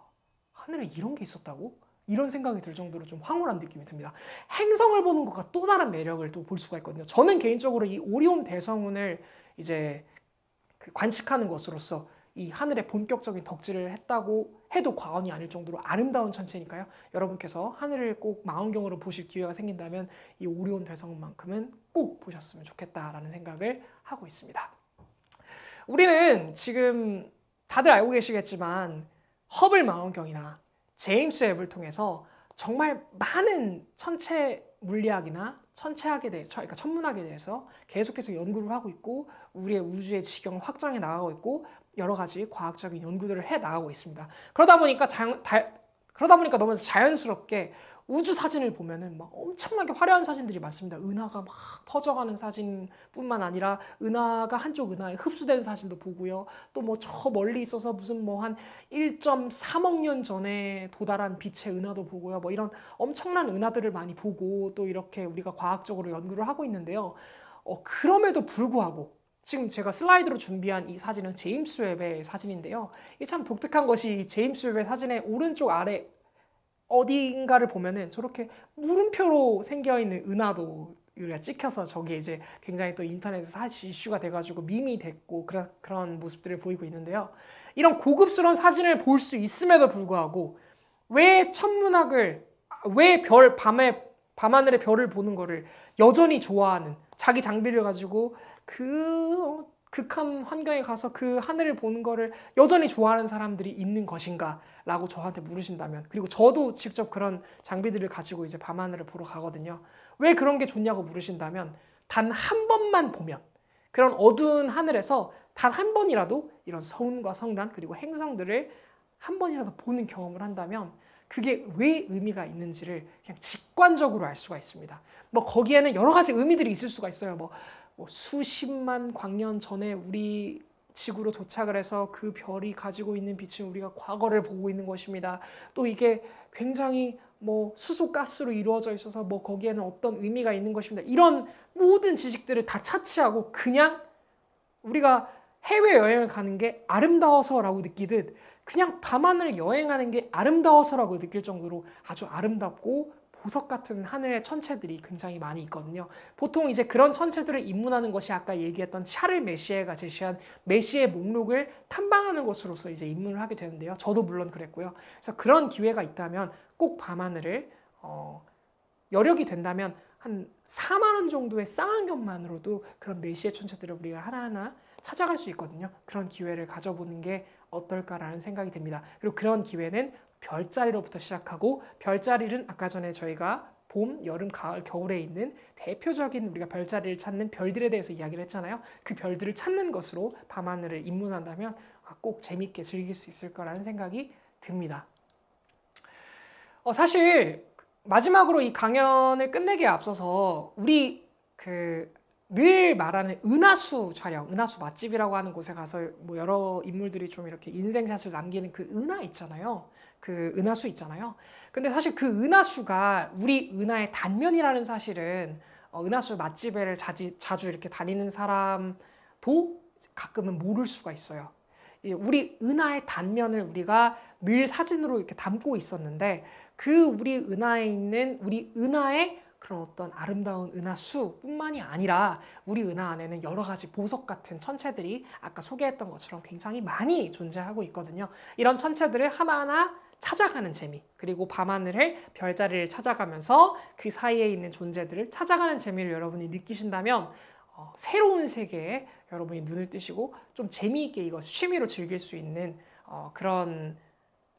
[SPEAKER 1] 하늘에 이런 게 있었다고? 이런 생각이 들 정도로 좀 황홀한 느낌이 듭니다. 행성을 보는 것과 또 다른 매력을 또 볼 수가 있거든요. 저는 개인적으로 이 오리온 대성운을 이제 관측하는 것으로서 이 하늘에 본격적인 덕질을 했다고 해도 과언이 아닐 정도로 아름다운 천체니까요. 여러분께서 하늘을 꼭 망원경으로 보실 기회가 생긴다면 이 오리온 대성운만큼은 꼭 보셨으면 좋겠다라는 생각을 하고 있습니다. 우리는 지금 다들 알고 계시겠지만 허블 망원경이나 제임스 웹을 통해서 정말 많은 천체 물리학이나 천체학에 대해서, 그러니까 천문학에 대해서 계속해서 연구를 하고 있고 우리의 우주의 지경을 확장해 나가고 있고 여러 가지 과학적인 연구들을 해 나가고 있습니다. 그러다 보니까 너무 자연스럽게 우주 사진을 보면은 막 엄청나게 화려한 사진들이 많습니다. 은하가 막 퍼져가는 사진뿐만 아니라 은하가 한쪽 은하에 흡수된 사진도 보고요. 또 뭐 저 멀리 있어서 무슨 뭐 한 1.3억 년 전에 도달한 빛의 은하도 보고요. 뭐 이런 엄청난 은하들을 많이 보고 또 이렇게 우리가 과학적으로 연구를 하고 있는데요. 그럼에도 불구하고 지금 제가 슬라이드로 준비한 이 사진은 제임스 웹의 사진인데요. 이게 참 독특한 것이 제임스 웹의 사진의 오른쪽 아래 어딘가를 보면은 저렇게 물음표로 생겨있는 은하도 우리가 찍혀서 저게 이제 굉장히 또 인터넷에서 사실 이슈가 돼가지고 밈이 됐고 그런 모습들을 보이고 있는데요. 이런 고급스러운 사진을 볼 수 있음에도 불구하고 왜 천문학을, 왜 밤하늘의 별을 보는 거를 여전히 좋아하는, 자기 장비를 가지고 그 극한 환경에 가서 그 하늘을 보는 거를 여전히 좋아하는 사람들이 있는 것인가 라고 저한테 물으신다면, 그리고 저도 직접 그런 장비들을 가지고 이제 밤하늘을 보러 가거든요. 왜 그런 게 좋냐고 물으신다면, 단 한 번만 보면, 그런 어두운 하늘에서 단 한 번이라도 이런 서운과 성단 그리고 행성들을 한 번이라도 보는 경험을 한다면 그게 왜 의미가 있는지를 그냥 직관적으로 알 수가 있습니다. 뭐 거기에는 여러 가지 의미들이 있을 수가 있어요. 뭐 수십만 광년 전에 우리 지구로 도착을 해서 그 별이 가지고 있는 빛은 우리가 과거를 보고 있는 것입니다. 또 이게 굉장히 뭐 수소 가스로 이루어져 있어서 뭐 거기에는 어떤 의미가 있는 것입니다. 이런 모든 지식들을 다 차치하고 그냥 우리가 해외여행을 가는 게 아름다워서라고 느끼듯 그냥 밤하늘 여행하는 게 아름다워서라고 느낄 정도로 아주 아름답고 보석 같은 하늘의 천체들이 굉장히 많이 있거든요. 보통 이제 그런 천체들을 입문하는 것이 아까 얘기했던 샤를 메시에가 제시한 메시의 목록을 탐방하는 것으로서 이제 입문을 하게 되는데요. 저도 물론 그랬고요. 그래서 그런 기회가 있다면 꼭 밤하늘을 여력이 된다면 한 4만 원 정도의 쌍안경만으로도 그런 메시의 천체들을 우리가 하나하나 찾아갈 수 있거든요. 그런 기회를 가져보는 게 어떨까라는 생각이 듭니다. 그리고 그런 기회는 별자리로부터 시작하고, 별자리는 아까 전에 저희가 봄, 여름, 가을, 겨울에 있는 대표적인 우리가 별자리를 찾는 별들에 대해서 이야기를 했잖아요. 그 별들을 찾는 것으로 밤하늘을 입문한다면 꼭 재밌게 즐길 수 있을 거라는 생각이 듭니다. 사실 마지막으로 이 강연을 끝내기에 앞서서 우리 늘 말하는 은하수 촬영, 은하수 맛집이라고 하는 곳에 가서 뭐 여러 인물들이 좀 이렇게 인생샷을 남기는 그 은하 있잖아요. 그 은하수 있잖아요. 근데 사실 그 은하수가 우리 은하의 단면이라는 사실은 은하수 맛집을 자주 이렇게 다니는 사람도 가끔은 모를 수가 있어요. 우리 은하의 단면을 우리가 늘 사진으로 이렇게 담고 있었는데 그 우리 은하에 있는 우리 은하의 그런 어떤 아름다운 은하수뿐만이 아니라 우리 은하 안에는 여러 가지 보석 같은 천체들이 아까 소개했던 것처럼 굉장히 많이 존재하고 있거든요. 이런 천체들을 하나하나 찾아가는 재미, 그리고 밤하늘을 별자리를 찾아가면서 그 사이에 있는 존재들을 찾아가는 재미를 여러분이 느끼신다면 새로운 세계에 여러분이 눈을 뜨시고 좀 재미있게 이거 취미로 즐길 수 있는 그런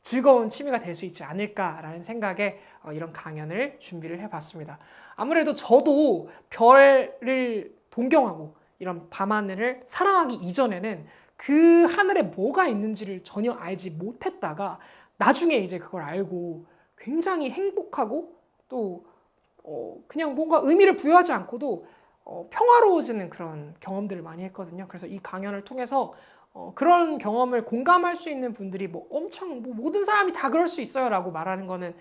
[SPEAKER 1] 즐거운 취미가 될 수 있지 않을까라는 생각에 이런 강연을 준비를 해봤습니다. 아무래도 저도 별을 동경하고 이런 밤하늘을 사랑하기 이전에는 그 하늘에 뭐가 있는지를 전혀 알지 못했다가 나중에 이제 그걸 알고 굉장히 행복하고 또 그냥 뭔가 의미를 부여하지 않고도 평화로워지는 그런 경험들을 많이 했거든요. 그래서 이 강연을 통해서 그런 경험을 공감할 수 있는 분들이 뭐 엄청 모든 사람이 다 그럴 수 있어요 라고 말하는 거는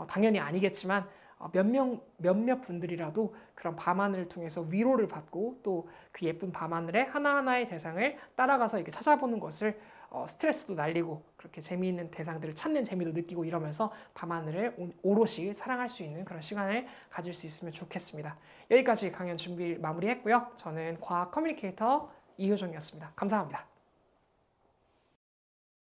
[SPEAKER 1] 당연히 아니겠지만 몇몇 분들이라도 그런 밤하늘을 통해서 위로를 받고 또 그 예쁜 밤하늘의 하나하나의 대상을 따라가서 이렇게 찾아보는 것을 스트레스도 날리고 그렇게 재미있는 대상들을 찾는 재미도 느끼고 이러면서 밤하늘을 오롯이 사랑할 수 있는 그런 시간을 가질 수 있으면 좋겠습니다. 여기까지 강연 준비 마무리했고요. 저는 과학 커뮤니케이터 이효정이었습니다. 감사합니다.